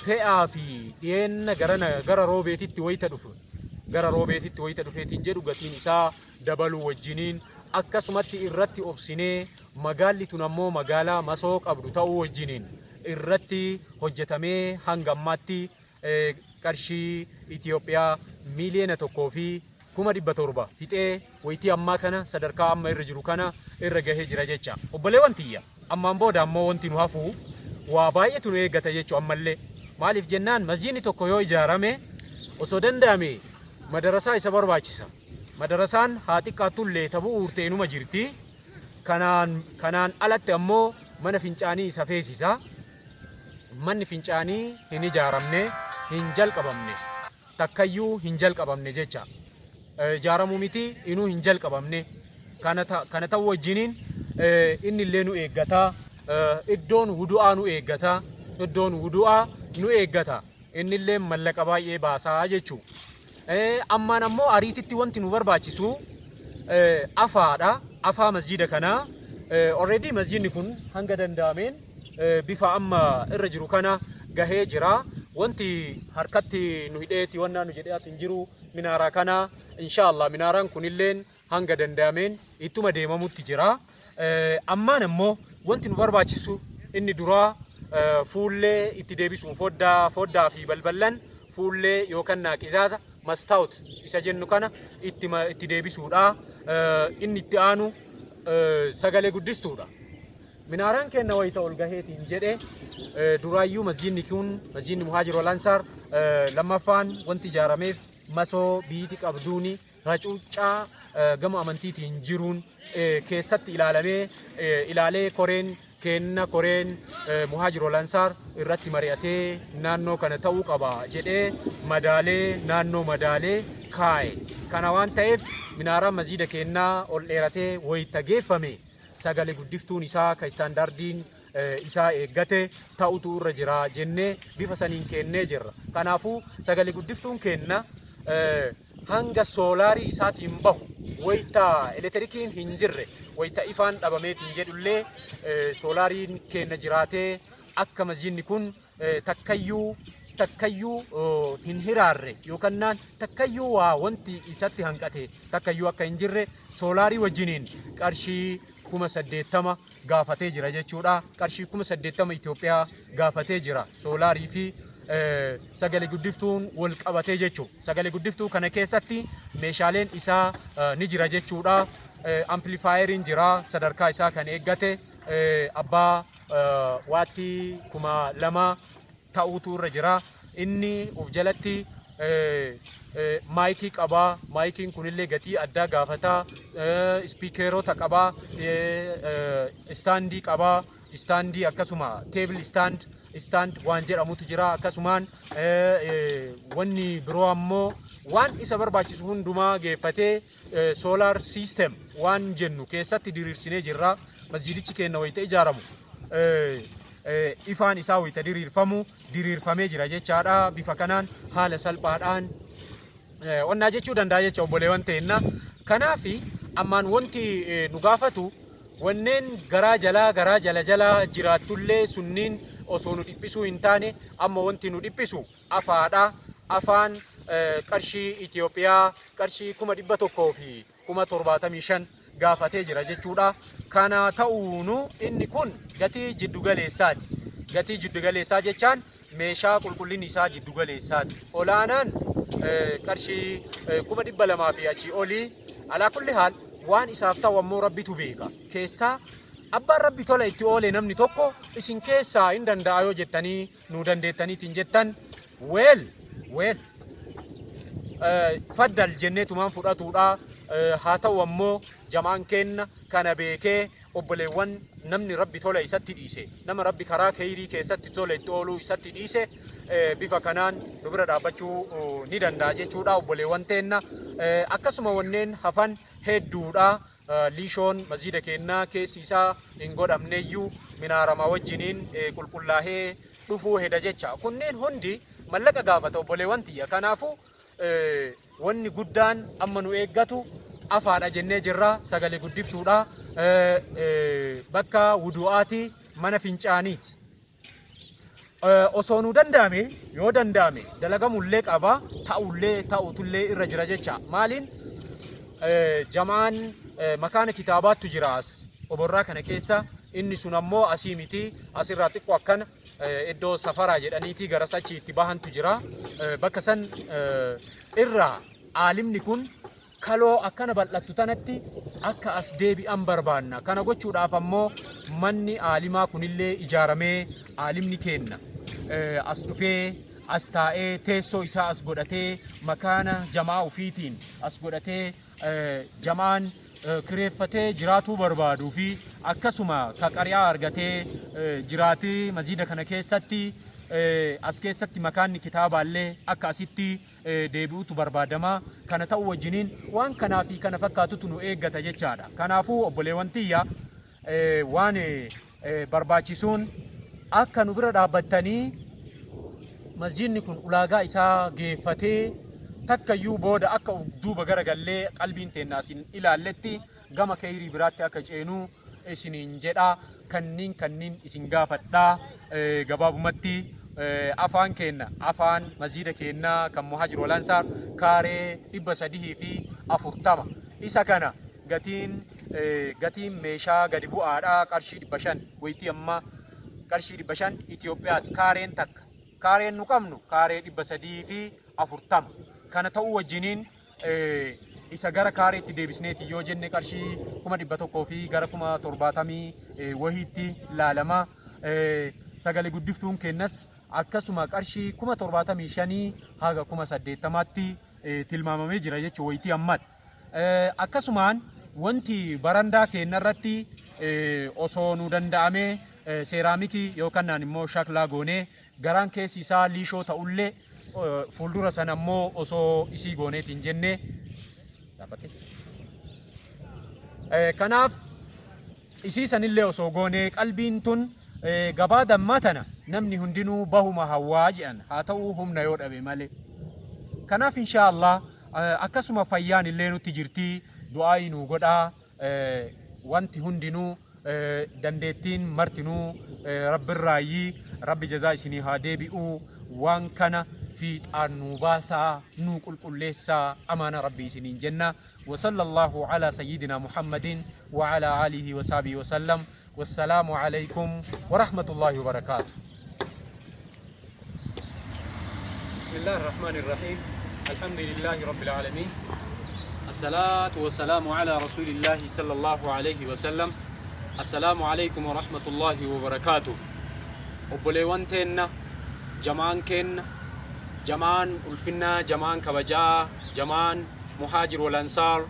fe'aa fi dhiyeenna gara roobeetitti wayita dhufeetiin jedhu gatiin isaa dabaluu wajjiniin akkasumatti irratti obsinee magaalli tun ammoo magaalaa masoo qabdu ta'uu wajjiniin irratti hojjetamee hanga ammaatti qarshii Itoophiyaa miiliyoona 1,700,000 fixee wayitii ammaa kana sadarkaa amma irra jiru kana irra gahee jira jecha obboleewwan tiyya ammaan booda ammoo wanti nu hafu waa baay'eetu nu eeggata jechuu ammallee maaliif jennaan masjidni tokko yoo ijaarame osoo danda'ame madarasaa isa barbaachisa madarasaan haa xiqqaattullee ta'uu urteenuma jirti kanaan alatti ammoo mana fincaanii isa feesisa manni fincaanii hin ijaaramne hin jalqabamne takkayyuu hin jalqabamne jecha ijaaramuu miti inuu hin jalqabamne kana ta'uu wajjiniin inni illee nu eeggata iddoon wudu'aa nu eeggata inni illee mallaqa baay'ee baasaa jechuu ammaan ammoo ariititti wanti nu barbaachisu afaadha afaa masjida kanaa already masjidni kun hanga danda'ameen bifa amma irra jiru kana gahee jira wanti harkatti nu hidheeti wannaa nu jedheeti hin jiru minaaraa kana inshallah minaaraan kunilleen hanga danda'ameen ittuma deemamutti jira ammaan ammoo wanti nu barbaachisu inni duraa fuullee itti deebisuun foddaa fi balballan fuullee yookaan naaqizaasa mastaawut isa jennu kana itti deebisuudha inni itti aanu sagalee guddistuudha minaaraan kenna wayita ol gaheetiin jedhe duraayyuu masjidni muhaajir wal ansaar lammaffaan wanti ijaarameef masoo biiti qabduuni racuuccaa gama amantiitiin jiruun keessatti ilaalee koreen muhaajir wal ansaar irratti mari'atee naannoo kana ta'uu qaba jedhee madaalee kaa'e kana waan ta'eef minaaraan masjida kennaa ol dheeratee wayita geeffame sagalee guddiftuun isaa ka istaandardiin isaa eeggate ta'utu irra jira jennee bifa saniin kennee jirra. Kanaafuu sagalee guddiftuun kenna hanga soolaarii isaatiin bahu wayita elektirikiin hin jirre wayita ifaan dhabameetiin jedhullee soolaariin kenna jiraatee akka masjidni kun takkayyuu hin hiraarre yookaan takkayyuu waa wanti isatti hanqate takkayyuu akka hin jirre soolaarii wajjiniin qarshii 80,000 gaafatee jira jechuudha. Qarshii 80,000 Itoophiyaa gaafatee jira soolaarii fi sagalee guddiftuun wal qabatee jechuudha. Sagalee guddiftuu kana keessatti meeshaaleen isaa ni jira jechuudha. Amplifaayeriin jira sadarkaa isaa kan eeggate abbaa waattii 2,000 ta'utu irra jira. Inni of jalatti maayikii qabaa. Maayikiin kunillee gatii addaa gaafata. Ispiikeerota qabaa. Istaandii qabaa. Istaandii akkasuma teebil istaand waan jedhamutu jira. Akkasumaan wanni biroo ammoo waan isa barbaachisu hundumaa geeffatee soolaar siistem waan jennu keessatti diriirsinee jirra. Masjidichi keenya wayita ijaaramu ifaan isaa wayita diriirfamee jira jechaadha. Bifa kanaan haala salphaadhaan onnaa jechuu danda'a jecha obboleewwan ta'enna. Kanaafi ammaan wanti nu gaafatu wanneen garaa jala jiraatullee sunniin osoo nu dhiphisuu hin taane amma wanti nu dhiphisu afaadha. Afaan qarshii Itoophiyaa qarshii 100,000 fi 75,000 gaafatee jira jechuudha. Kana ta'uunu inni kun gatii jiddugaleessaati. Gatii jiddugaleessaa jechaan meeshaa qulqullinni isaa jiddugaleessaati. Olaanaan qarshii 200,000 fi achii olii alaa kulli haal waan isaaf ta'u ammoo rabbitu beeka. Keessaa abbaan rabbi tola itti oole namni tokko isin keessaa hin danda'a yoo jettanii nu dandeettaniitiin jettan weel faddal jenneetumaan fudhatuudha. Haa ta'u ammoo jamaan kenna kana beekee obboleewwan namni rabbi tola isatti dhiise nama rabbi karaa khayrii keessatti tola itti ooluu isatti dhiise bifa kanaan nu bira dhaabbachuu ni danda'a jechuudha obboleewwan teenna. Akkasuma wanneen hafan hedduudha. Liishoon masjida keenyaa keessi isaa hin godhamneeyyuu minaarama wajjiniin qulqullaahee dhufuu heda jecha. Kunneen hundi mallaqa gaafata obboleewwan tiyya. Kanaafuu wanni guddaan amma nu eeggatu afaadha jennee jirra. Sagalee guddiftuudha. Bakka wudu'aati mana fincaaniiti. Osoo nu danda'ame yoo danda'ame dalagamullee qaba ta'utullee irra jira jecha. Maaliin jamaan makaana kitaabaattu jira as oborraa kana keessa. Inni sun ammoo asii miti asirraa xiqqoo akkana iddoo safaraa jedhaniitii gara sachiitti bahantu jira. Bakka san irraa aalimni kun kaloo akkana bal'attu tanatti akka as deebi'an barbaanna. Kana gochuudhaaf ammoo manni aalimaa kunillee ijaaramee aalimni kenna as dhufee as taa'ee teessoo isaa as godhatee makaana jamaa ufiitiin as godhatee jamaan kireeffatee jiraatuu barbaaduu fi akkasuma ka qari'aa argatee jiraatii masjida kana keessatti as keessatti makaanni kitaaballee akka asitti deebi'utu barbaadama. Kana ta'u wajjiniin waan kanaa fi kana fakkaatutu nu eeggata jechaadha. Kanaafuu obboleewwan tiyya waan barbaachisuun akka nu bira dhaabbattanii masjidni kun ulaagaa isaa geeffatee takkayyuu booda akka duuba garagallee qalbiin teennaas hin ilaalletti gama khayrii biraatti akka ceenuu isiniin jedha. Kanniin isin gaafadhaa. Gabaabumatti afaan kenna afaan masjida keenyaa kan muhaajir wal ansaar kaaree 340 isa kana gatiin meeshaa gadi bu'aadha. Qarshii 500 wayitii amma qarshii 500 Itoophiyaatti kaareen takka. Kaareen nu qabnu kaaree 340. Kana ta'uu wajjiniin isa gara kaareetti deebisneeti yoo jenne qarshii 100,000 fi gara 70,000 wahiitti laalama. Sagalee guddiftuun kennas akkasuma qarshii 75,000 haga 80,000tti tilmaamamee jira jechuun wayitii ammatti. Akkasumaan wanti barandaa keenyarratti osoo nu danda'ame seeraamikii yookaan immoo shaklaa goonee garaan keessi isaa liishoo ta'ullee fuuldura sana ammoo osoo isii gooneetiin jenne kanaaf isiisan illee osoo goonee qalbiin tun gabaa dammatana namni hundinuu bahuma hawaa jedhan haa ta'uu humna yoo dhabe malee. Kanaaf inshaallah akkasuma fayyaan illee nutti jirti du'aayi nu godhaa wanti hundinuu dandeettiin martinuu rabbirraayyii rabbi jazaa isinii haa deebi'uu waan kana fiixaan nu baasaa nu qulqulleessaa amaana rabbi isiniin jenna. وصلى الله على سيدنا محمد وعلى آله وصحبه وسلم والسلام عليكم ورحمة الله وبركاته. بسم الله الرحمن الرحيم الحمد لله رب العالمين الصلاة والسلام على رسول الله صلى الله عليه وسلم. السلام عليكم ورحمة الله وبركاته. وبليوان تينا جمان كن جمان الفنا جمان كبجا جمان مهاجر والأنصار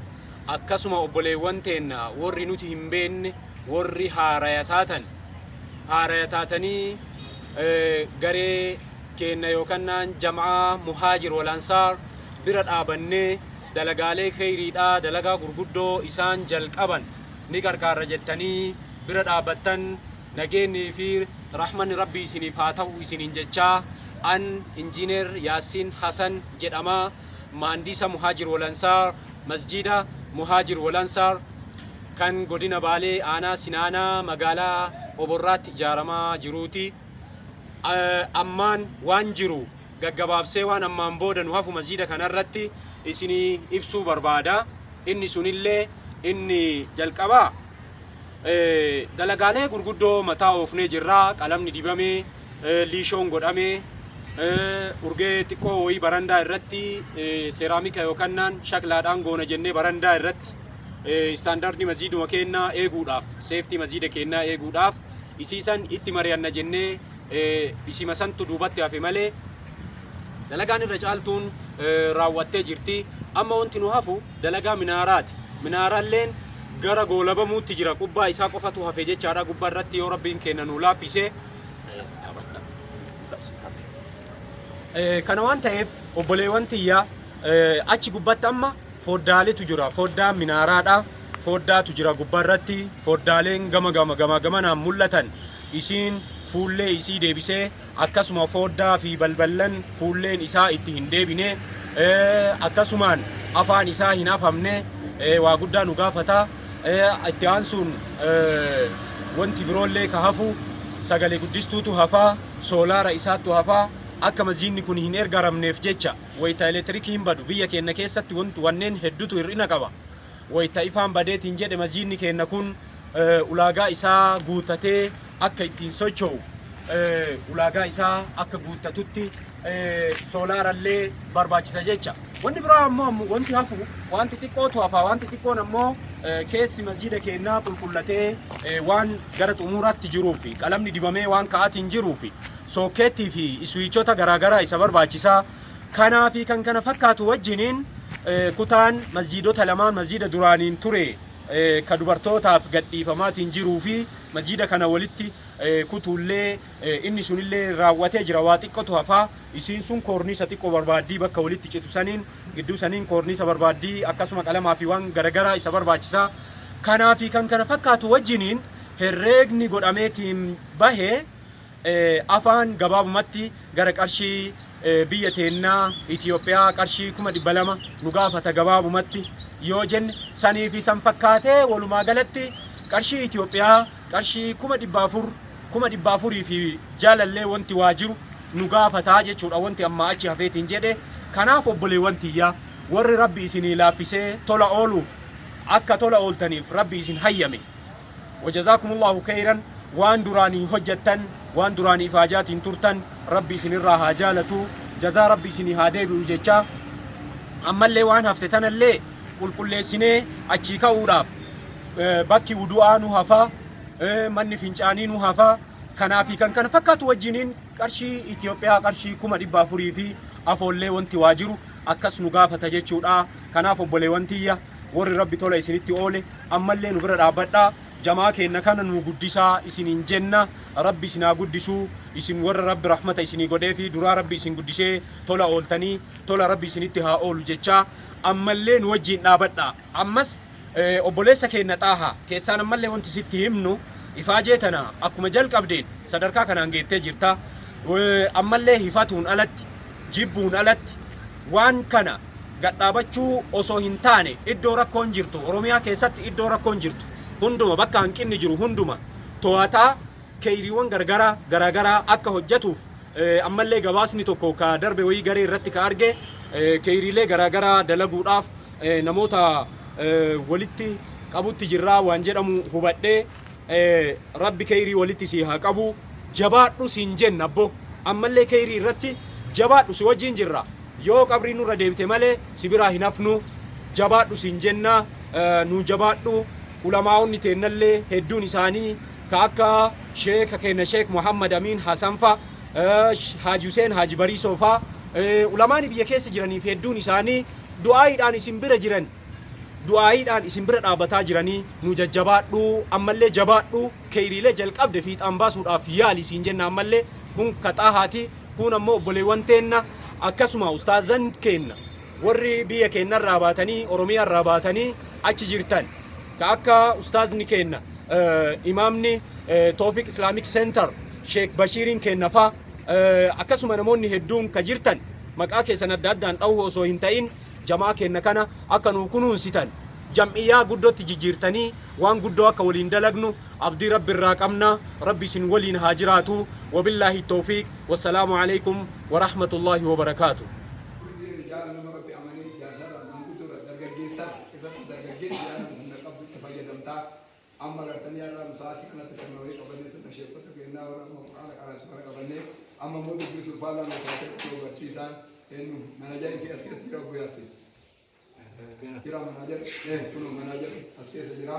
akkasuma obboleewwan teenna warri nuti hin beekne warri haarayataatanii garee keenna yookaan jamaa muhaajir wal ansaar bira dhaabannee dalagaalee khayriidhaa dalagaa gurguddoo isaan jalqaban ni gargaarra jettanii bira dhaabattan nageenii fi rahmanni rabbii isiniif haa ta'u isiniin jechaa an injiineer Yaasiin Hasan jedhama maandisa muhaajir wal ansaar masjida muhaajir wal ansaar kan godina Baalee aanaa Sinaanaa magaalaa Oborraatti ijaaramaa jiruuti. Ammaan waan jiru gaggabaabsee waan ammaan booda nu hafu masjida kanarratti isinii ibsuu barbaada. Inni sunillee inni jalqabaa dalagaalee gurguddoo mataa oofnee jirraa qalamni dibamee liishoon godhamee urgee xiqqoo wayii barandaa irratti seeraamika yookaan shaklaadhaan goona jennee barandaa irratti istaandaardii masjiduma keenyaa eeguudhaaf seeftii masjida keenyaa eeguudhaaf isiisan itti mari'anna jennee isima santu duubatti hafe malee dalagaan irra caaltuun raawwattee jirti. Amma wanti nu hafu dalagaa minaaraati. Minaaraalleen gara goolabamuutti jira qubbaa isaa qofatu hafe jechaadha. Gubbaa irratti yoo rabbiin kenna nu laaffise kana waan ta'eef obboleewwan tiyyaa achi gubbatti amma foddaaleetu jira. Foddaan minaaraadha. Foddaatu jira gubbaa irratti. Foddaaleen gamanaan mul'atan isiin fuullee isii deebisee akkasuma foddaa fi balballan fuulleen isaa itti hin deebine akkasumaan afaan isaa hin hafamne waa guddaa nu gaafata. Itti aansuun wanti biroollee ka hafu sagalee guddistuutu hafaa soolaara isaattu hafaa akka masjidni kun hin ergaramneef jecha wayita elektirikii hin badu biyya keenya keessatti wanneen hedduutu hir'ina qaba. Wayita ifaan badeetiin jedhe masjidni keenya kun ulaagaa isaa guutatee akka ittiin socho'u ulaagaa isaa akka guutatutti soolaarallee barbaachisa jecha. Wanti biraa ammoo wanti hafu wanti xiqqootu hafaa. Wanti xiqqoon ammoo keessi masjida keenyaa qulqullatee waan gara xumuraatti jiruu fi qalamni dibamee waan ka'aatiin jiruu fi sookeettii fi iswiichota garaagaraa isa barbaachisaa. Kanaa fi kan kana fakkaatu wajjiniin kutaan masjidota lamaan masjida duraaniin ture ka dubartootaaf gadhiifamaatiin jiruu fi masjida kana walitti kutuullee inni sunillee raawwatee jira. Waa xiqqootu hafaa. Isiin sun koorniisa xiqqoo barbaaddii bakka walitti citu saniin gidduu saniin koorniisa barbaaddii akkasuma qalamaa fi waan garaagaraa isa barbaachisaa. Kanaa fi kan kana fakkaatu wajjiniin herreegni godhameetiin bahee afaan gabaabumatti gara qarshii biyya teennaa Itoophiyaa qarshii 200 nu gaafata gabaabumatti yoo jenne sanii fi san fakkaatee walumaa galatti qarshii Itoophiyaa qarshii 400 fi jaalallee wanti waa jiru nu gaafataa jechuudha. Wanti amma achi hafeetiin jedhe kanaaf obboleewwan tiyyaa warri rabbi isinii laaffisee tola ooluuf akka tola ooltaniif rabbi isin hayyame. Wajazaakumullahu khayran. Waan duraanii hojjettan waan duraanii faajaatiin turtan rabbi isinirraa haa jaalatu. Jazaa rabbi isinii haa deebi'u jecha ammallee waan hafte tanallee qulqulleessinee achii ka'uudhaaf bakki wudu'aa nu hafaa manni fincaanii nu hafaa. Kanaafi kan kana fakkaatu wajjiniin qarshii Itoophiyaa qarshii 400 fi afoollee wanti waa jiru akkas nu gaafata jechuudha. Kanaaf obboleewwan tiyya warri rabbi tola isinitti oole ammallee nu bira dhaabbadhaa. Jamaa keenya kana nu guddisaa isiniin jenna. Rabbi isinaa guddisuu isin warra rabbi rahmata isinii godhee fi duraa rabbi isin guddisee tola ooltanii tola rabbi isinitti haa oolu jecha ammallee nu wajjin dhaabadhaa. Ammas obboleessa keenya xaahaa keessaan ammallee wanti sitti himnu ifaajee tana akkuma jalqabdeen sadarkaa kanaan geettee jirta. Ammallee hifatuun alatti jibbuun alatti waan kana gadhaabachuu osoo hin taane iddoo rakkoon jirtu Oromiyaa keessatti iddoo rakkoon jirtu hunduma bakka hanqinni jiru hunduma to'ataa keeyriiwwan garagaraa akka hojjetuuf ammallee gabaasni tokko ka darbe wayii garee irratti ka arge keeyriilee garagaraa dalaguudhaaf namoota walitti qabutti jirraa waan jedhamu hubadhee rabbi keeyrii walitti si haa qabu jabaadhu siin jenna abbo ammallee keeyrii irratti jabaadhu si wajjin jirra yoo qabrii nurra deebite malee si biraa hin hafnu jabaadhu siin jenna nu jabaadhu ulamaa'onni teennallee hedduun isaanii ka akka sheeka keenya sheek Muhammad Amin Hasan fa Haji Hussein Haji Bariisoo fa ulamaani biyya keessa jiranii fi hedduun isaanii du'aayiidhaan isin bira jiran du'aayiidhaan isin bira dhaabataa jiranii nu jajjabaadhu ammallee jabaadhu keeyriilee jalqabde fiixaan baasuudhaaf yaali siin jenna ammallee kun kaxaahaati kun ammoo obboleewwan teenna akkasuma ustaazan keenna warri biyya keenyarraa baatanii Oromiyaarraa baatanii achi jirtan ka akka ustaazni keenna imaamni Tawfiq Islamic Center Sheikh Bashirin keenna fa akkasuma namoonni hedduun ka jirtan maqaa keessan adda addaan dha'uu osoo hin ta'in jamaa keenna kana akka nu kunuunsitan jam'iyyaa guddootti jijjiirtanii waan guddoo akka waliin dalagnu abdii rabbi irraa qabna rabbi isin waliin haa jiraatu wabillaahi tawfiiq wassalaamu alaykum wa rahmatullaahi wa barakaatuh. amma gartanii irraa musaatii kanatti sirnawee qabannee sirna sheekota kennaa warra quraana qaraasuma qabannee amma immoo dubbii sulfaalaa mataatee itti barsiisaan eenyu manaajariin kee as keessa jira guyyaasi jira manaajari kunu manaajari as keessa jira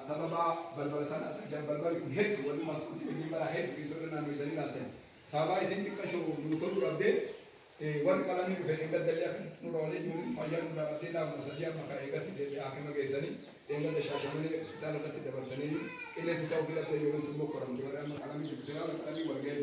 sababa balbalataan adda balballi kun hedduu walli maskuutii wajjin bara hedduu isoodha naannoo isanii laatan sababa isin xiqqashoo nu toluu dhabdee warri qalamni dhufe gaddalee akkasitti nu dhoolee jiru fayyaa nu dhaabdee dhaabna sadii amma ka'ee gasi deebi'ee haakima geessanii إننا شاشمني سلطان التي دبرسني إن ستاو بلا تيجون سبوك كرم جبر أما كلامي جبسنا ولا كلامي ورجال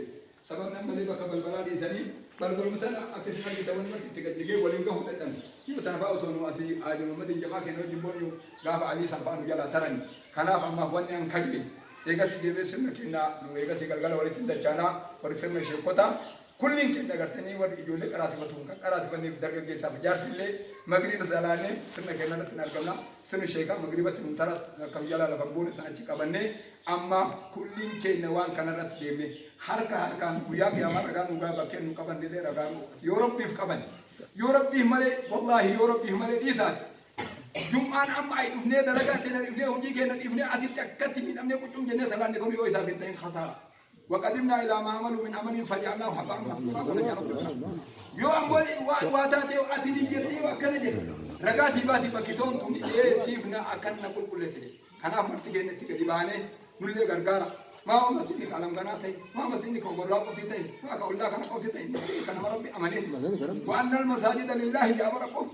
سببنا ملي بك بالبلاد إنساني بالبلاد مثلا أكثر من يتوان ما تتكلم ولين كهو تدم يبتنا فاوسون أسي آدم ما تنجمع كنا جبونيو غاف علي سبحانه جل تراني كنا فما هوني أنكجين إيجا سيجيبه سنة كنا لو إيجا سيجالجال ولي تندجانا ورسمنا شيكوتا كلين كنا قرتني ور يجولي كراسي بتوعك كراسي بني بدرجة جيسا بجارس اللي مغرب سالانه سنة كنا نتنرجمنا سنة شيكا مغرب تنتظر كم جلا لفنبون سنة شيكا بني أما كلين كنا وان كنا رتبه حركة ويا كيامات رجال نوجا بكين نوجا بني ده رجال يوروب بيف كبن يوروب بيف ماله والله يوروب بيف ماله ديسان جمعان أما يدفنه درجات تنرفنه هنجي كنا يدفنه أسيب تكتي من أمني كتوم جنة سالانه كم يوي سافين تين خسارة وقدمنا إلى ما عملوا من عمل فجعلناه حباء منثورا يو أمولي واتاتي واتني جتي وأكنجي رجاسي باتي بكتون تومي سيفنا أكن نقول كل شيء أنا مرتي جنة تكذبانه نولي غرغارا ما هو مسيني كلام غناتي ما مسيني كوغورا قتيتي ما كأولا كنا قتيتي كنا مربي أمانين وأن المساجد لله يا ربكم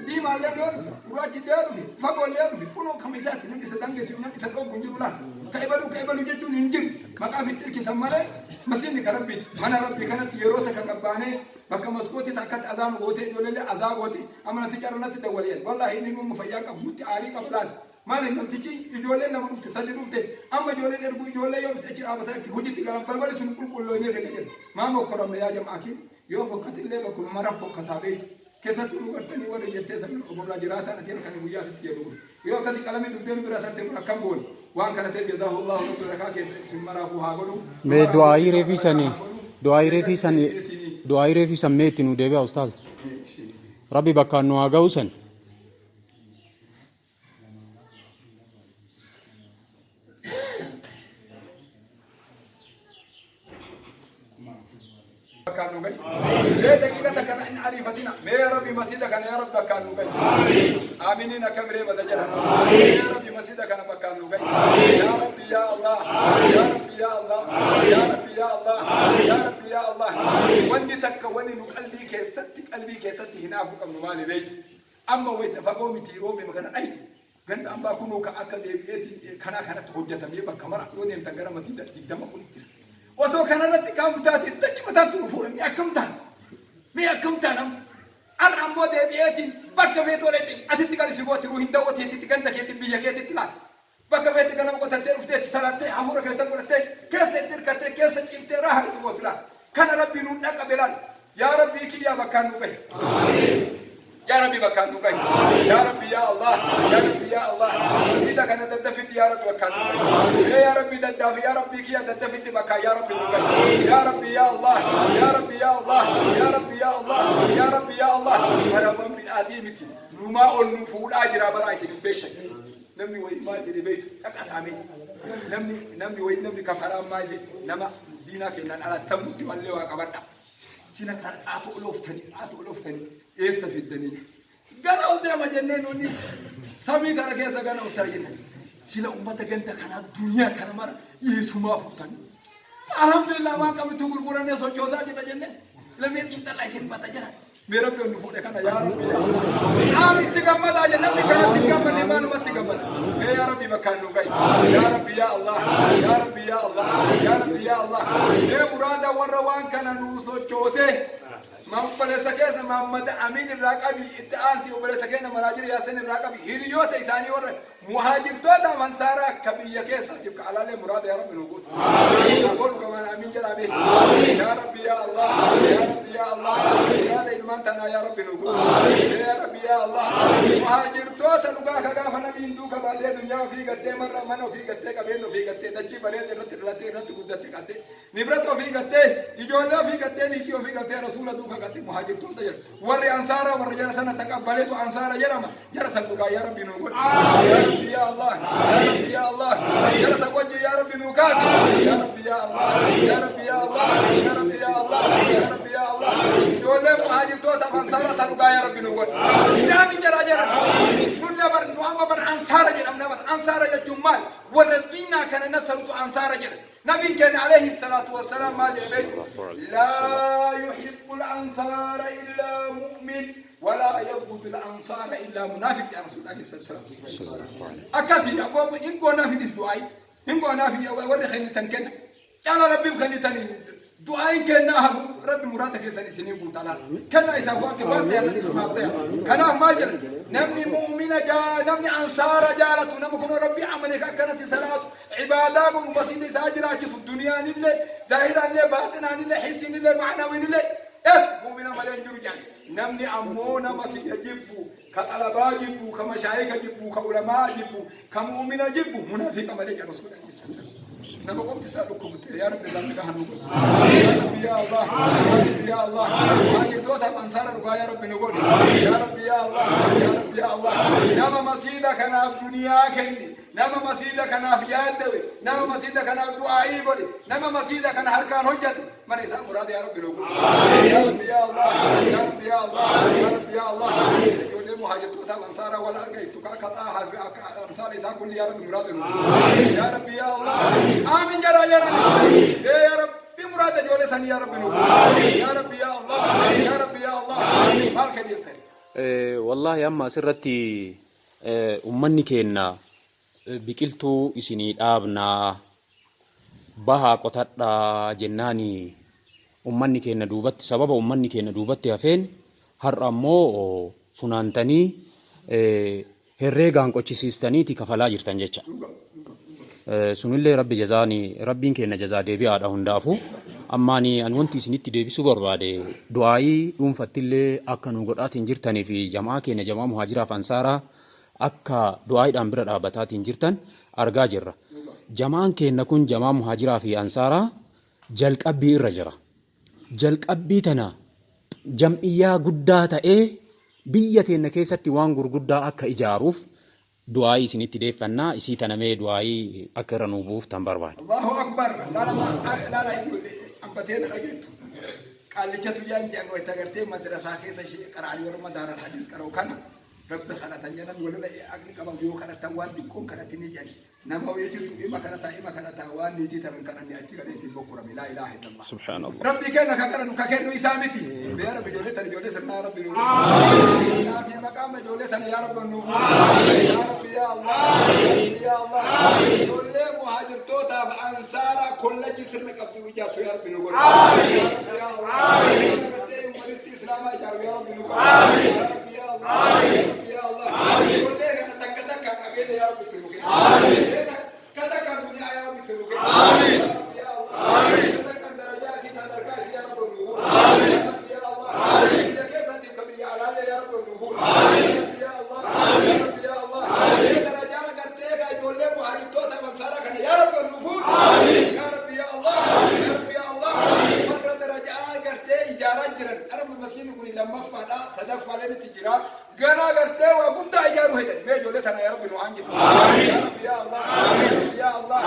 دي ما لدور راجي دارو فقول دارو كلهم خميسات نبي سدانجي نبي سكوا بنجولا كيبلو جتون إنجيل ما كافي تركي سمالة مسيني كربي من ربي كانت يروتا كنبانه بكم مسكوتي تاكت أذان ووتي جولي أذان ووتي أما نتجارنا تدولين والله إني مفياك أبوتي عاري كبلان ما لهم تجي يجولي نمر تسلي نفته أما جولي نربو يجولي يوم تأجر أبتك هجي تكلم بلبل سنقول كله ينرجع ما مكرم يا جماعة يوم فكت اللي بكون مرة فكت أبي كيسة تقول كرتني ورا جتة سمين أمور راجرات أنا سير كانوا ويا ستي يقول يوم كذي كلامي تبدين براسة تقول كم بول وان كانت جزاه الله ربنا كيسة سمرا فوها قولوا ما دعائي رفي سني دعائي رفي سميت إنه دبي أستاذ ربي بكانو أجاوسن كانوا جاي ليه دقيقة كان إن عرفتنا يا ربي مسجدك أنا يا رب كانوا جاي آمنين كمرة بدجرا يا ربي مسجدك أنا كانوا جاي يا ربي يا الله يا ربي يا الله يا ربي يا الله يا ربي يا الله وني تك وني نقلبي كيستي هنا فوق المال بيت أما ويت فقوم تيروبي مكان أي كنت أم بكونوا كأكل بيتي كانت حجة تبيه بكمرة يوني متجرا مسجد قدام أقول كتير وسو كان رتي كم تاتي تجي متاتو نفورم يا كم تان الرمو ده بيتين بكفيت ولدين أسيت قال سيقول تروح أنت وتيجي تكنت كيت بيجي كيت تلا بكفيت كنا مقول تنتظر فتيت سلامتي أمورك كيس تقول تي كيس تركت كيس تجيب راح تقول تلا كان ربي نونا قبلان يا ربي كي يا مكان نوبه يا ربي مكان نوبه يا ربي يا الله يا ربي يا الله إذا كان تدفت يا ربي مكان نوبه يا ربي تدف يا ربي كي تدفت مكان يا ربي نوبه يا ربي يا الله يا ربي يا الله يا ربي يا الله يا ربي يا الله أنا من آدمتي نما النفول أجر برايس البيشة نمني وين ما تدري بيت أكاسامي نمني وين نمني كفارا ماجي نما دينا كنا على سموتي والله وكبرنا تينا كان أتولفتني إيش في الدنيا قال أولدي ما جننوني سامي كنا كيسا كنا أفترينا سيلا أمتا كنت كنا الدنيا كنا مر يسوع ما فتني الحمد لله ما كم تقول قرآن يسوع جوزا جدا جنة لم يتين تلا يصير بتجرا मेरा भी उन्हें फोड़े खाना यार आम इत्तिगम्मत आज नबी का इत्तिगम्मत निमान मत इत्तिगम्मत मैं यार भी मकान लूँगा यार भी या अल्लाह यार भी या अल्लाह यार भी या अल्लाह ये मुरादा वरवान का नूसो चोसे मामले सके से मोहम्मद अमीन राकाबी इत्तांसी उबले सके न मराजिर यासिन राकाबी हिरियो ते इसानी और मुहाजिर तो दा मंसारा कभी यके साथी काला ले मुराद यार भी नूगो बोल कमान अमीन जलाबे या रब्बी या अल्लाह या रब्बी या अल्लाह या दे इल्मान तना या रब्बी नूगो या रब्बी या अल्लाह मुहाजिर तो तनुगा खगा फना बिंदु का बादे दुनिया फी गते मर मनो फी गते का बेनो फी गते दच्ची बरे ते रत गुदते काते निब्रत फी गते इजोला फी गते नीतियो फी गते रसूल दुका gati muhajir tu tajir warri ansara warri jara sana takabbale tu ansara jarama jara sanduga ya rabbi nu god ya rabbi ya allah ya rabbi ya allah jara sagwaji ya rabbi nu kasi ya rabbi ya allah ya rabbi ya allah ya rabbi ya allah ya rabbi ya allah dole muhajir tu ta ansara tanuga ya rabbi nu god ya min jara jara nulla bar nuama bar ansara jara amna bar ansara ya jumal warri dinna kana nasaru tu ansara jara نبي كان عليه الصلاة والسلام ما لبيت لا يحب الأنصار إلا مؤمن ولا يبغض الأنصار إلا منافق يا رسول الله صلى الله عليه وسلم أكثر أقوم إن كنا في الدعاء إن كنا في ولا خلينا تنكنا قال ربي خلينا تني دعاء كنا ربي مرادك سني سنين بوتالا كنا إذا وقت وقت يا نبي سمعت كنا ماجر نمني مؤمن جاء نمني أنصار جالت نمكن ربي عملك كانت صلاة عبادات وبسيط ساجرات في الدنيا نلله ظاهرا نلله باطنا نلله حسي نلله معنوي نلله مؤمن ملين جرجان نمني أمونا ما في يجيبوا كالألبا يجيبوا كمشايخ يجيبوا كعلماء يجيبوا كمؤمن يجيبوا منافق ملين رسول الله صلى الله عليه وسلم نبغى قمت سألكم يا رب ذنبك هنقول يا الله يا الله هاجر توتا أنصار يا رب نقول يا رب يا الله يا رب يا الله نام مسجدك أنا في الدنيا كني نام مسجدك أنا في يدوي نام مسجدك أنا في دعائي بولي نام مسجدك أنا هركان حجتي من إسحاق مراد يا رب نقول يا رب يا الله يا رب يا الله يا رب يا الله يقول مهاجر توتا أنصار ولا أرجعتك كذا أنصار إسحاق كل يا رب مراد نقول يا رب يا الله آمين جرا جرا يا رب بمراد جولة سني يا رب نور يا رب يا الله يا رب يا الله مالك ديرتني والله أما سرتي أمني كنا بكلتو إسني أبنا بها قطعة جناني أمني كنا دوبت سبب أمني كنا دوبت يا فين هرمو فنانتني هرّيغان كوتشيستاني تكفلا جرتان جتشا sunillee rabbi jazaani rabbiin keenya jazaa deebi'aadha hundaafu ammaani an wanti isinitti deebisuu barbaade du'aayii dhuunfattillee akka nu godhaatiin jirtanii fi jamaa keenya jamaa muhaajiraaf ansaaraa akka du'aayiidhaan bira dhaabbataatiin jirtan argaa jirra. Jamaan keenya kun jamaa muhaajiraa fi ansaaraa jalqabbii irra jira. Jalqabbii tana jam'iyyaa guddaa ta'ee biyya teenya keessatti waan gurguddaa akka ijaaruuf دعائي سنتي ده فنا إسي تنامي دعائي أكرر نبوف تنبربان الله أكبر لا يقول أبتين أجد قال لي شتو جان جاكو يتغرتي مدرسة كيسا شيء قرأني ورما دار الحديث كرو كنا رب خلا تنجنا ولا لا أكل كما بيو كنا توان بيكون كنا تني جالس نما ويجي إما كنا توان نيجي ترى كنا نيجي كنا يسيب بكرة لا إله إلا الله سبحان الله ربي كنا كنا يسامتي يا رب جولة تاني جولة سرنا رب نور في مقام جولة تاني يا رب نور يا رب يا الله يا الله كل مهاجر توتا أنصارا كل جسر لك أبدي وجاتو يا رب نور يا رب يا الله الإسلام اجعله يا رب نور يا رب يا الله يا رب يا الله كل ليله تك تك قبيله يا رب تروك كتك الدنيا يا رب تروك يا رب يا الله كتك درجات صدركات يا رب نور يا رب يا الله كيف تكبي على يا رب نور يا رب يا الله يا رب يا الله درجات كرتك جولے محارب تو تمام سارا کھنے یا رب نور يا رب يا الله يا رب يا الله مر درجات کرتے اجارہ جرن ارم مسین کو لما فدا صدف والے تجرا غنا کرتے و بندا اجارو ہے میں جولے تھا یا رب نو انج يا رب يا الله يا الله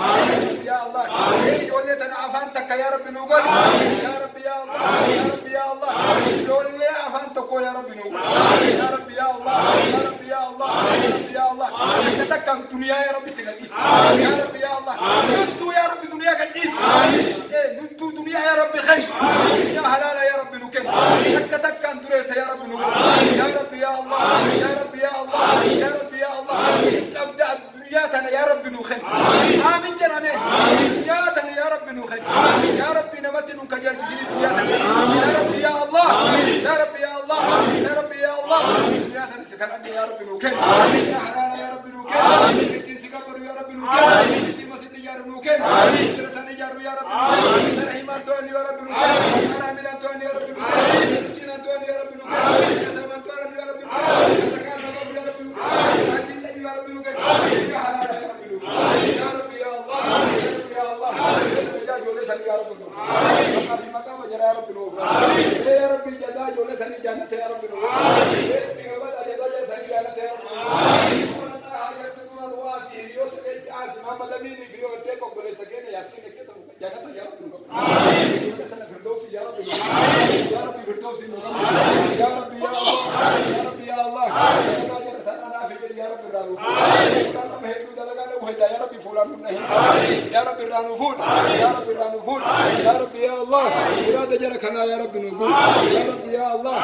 يا الله یہ جولے تھا عفان تک یا رب نو قول يا رب يا الله يا رب يا الله جولے عفان تک یا رب نو يا رب يا الله يا رب يا الله يا رب يا الله تک دنیا یا رب تقدس يا رب يا الله انتو يا رب دنیا قدس انتو دنیا يا رب خير يا حلال يا رب نكن تك اندرس يا رب نور يا رب يا الله يا رب يا الله يا رب يا الله ابدا دنياتنا يا رب نخن امين جنانه دنياتنا يا رب نخن يا رب نمتن كجل تجري دنياتنا يا رب يا الله يا رب يا الله يا رب يا الله دنياتنا سكن يا رب نخن يا حلال يا رب نخن انت سكبر يا رب نخن انت مسجد يا رب نخن درسنا يا رب نخن رحمان تو يا رب نخن رحمان تو يا رب نخن مسكين تو يا رب نخن يتيم تو يا رب نخن زكاة تو يا رب نخن حج يا رب نخن يا حلال يا رب نخن يا رب يا الله يا رب يا الله جزاء جولة سني يا رب نخن في مقام جرا يا رب نخن يا رب جزاء جولة سني جنة يا رب نخن تقبل جزاء سني جنة يا رب نخن محمد أمين في يوم تيكو بلي سكينة ياسين كتب جنة يا رب نخن فردوسي يا رب نخن يا رب فردوسي نخن يا رب يا الله يا رب يا الله يا رب الرانوف يا رب فلان يا رب الرانوفون يا رب الرانوفون يا رب يا الله إرادة جركنا يا رب نقول يا رب يا الله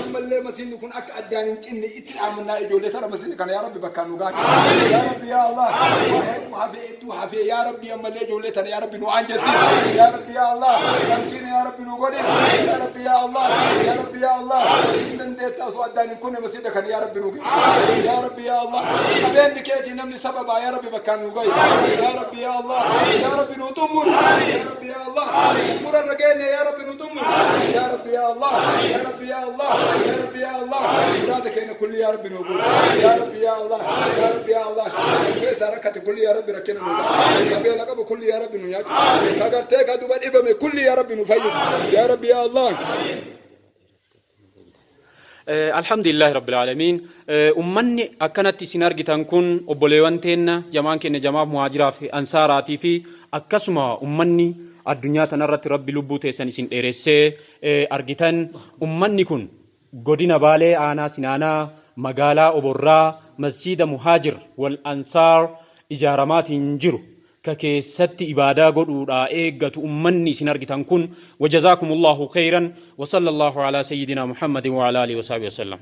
أما اللي مسين نكون أكأد يعني إني إتعاملنا إجولة ترى مسين كان يا رب بكانو قاك يا رب يا الله حفي يا رب أما اللي إجولة ترى يا رب نوعنجز يا رب يا الله يمكن يا رب نقول يا رب يا الله يا رب يا الله إن ديت أسوأ داني كون مسين كان يا رب نقول يا رب يا الله أبين بكيتي نمني سبب يا رب بكانو قاي يا رب يا الله يا رب نطمر يا رب يا الله مر الرجال يا رب نطمر يا رب يا الله يا رب يا الله يا رب يا الله مرادك هنا كل يا رب نقول يا رب يا الله يا رب يا الله كيس حركة كل يا رب ركنا نقول كبير لقب كل يا رب نياك كعرتك هذا بدي بمن كل يا رب نفيز يا رب يا الله الحمد لله رب العالمين أمني أكنت سينار جتان كون أبوليوانتين جمان كن جماعة مهاجرة في أنصاراتي في أكسما أمني الدنيا تنرت ربي لبوته سنسين إرسي أرجتان أمني كون قدنا بالي أنا سنانا مقالا أبورا مسجد مهاجر والأنصار إجارمات انجرو ككيست إبادة قدودا إيقة أمني سنرجتان كون وجزاكم الله خيرا وصلى الله على سيدنا محمد وعلى آله وصحبه وسلم.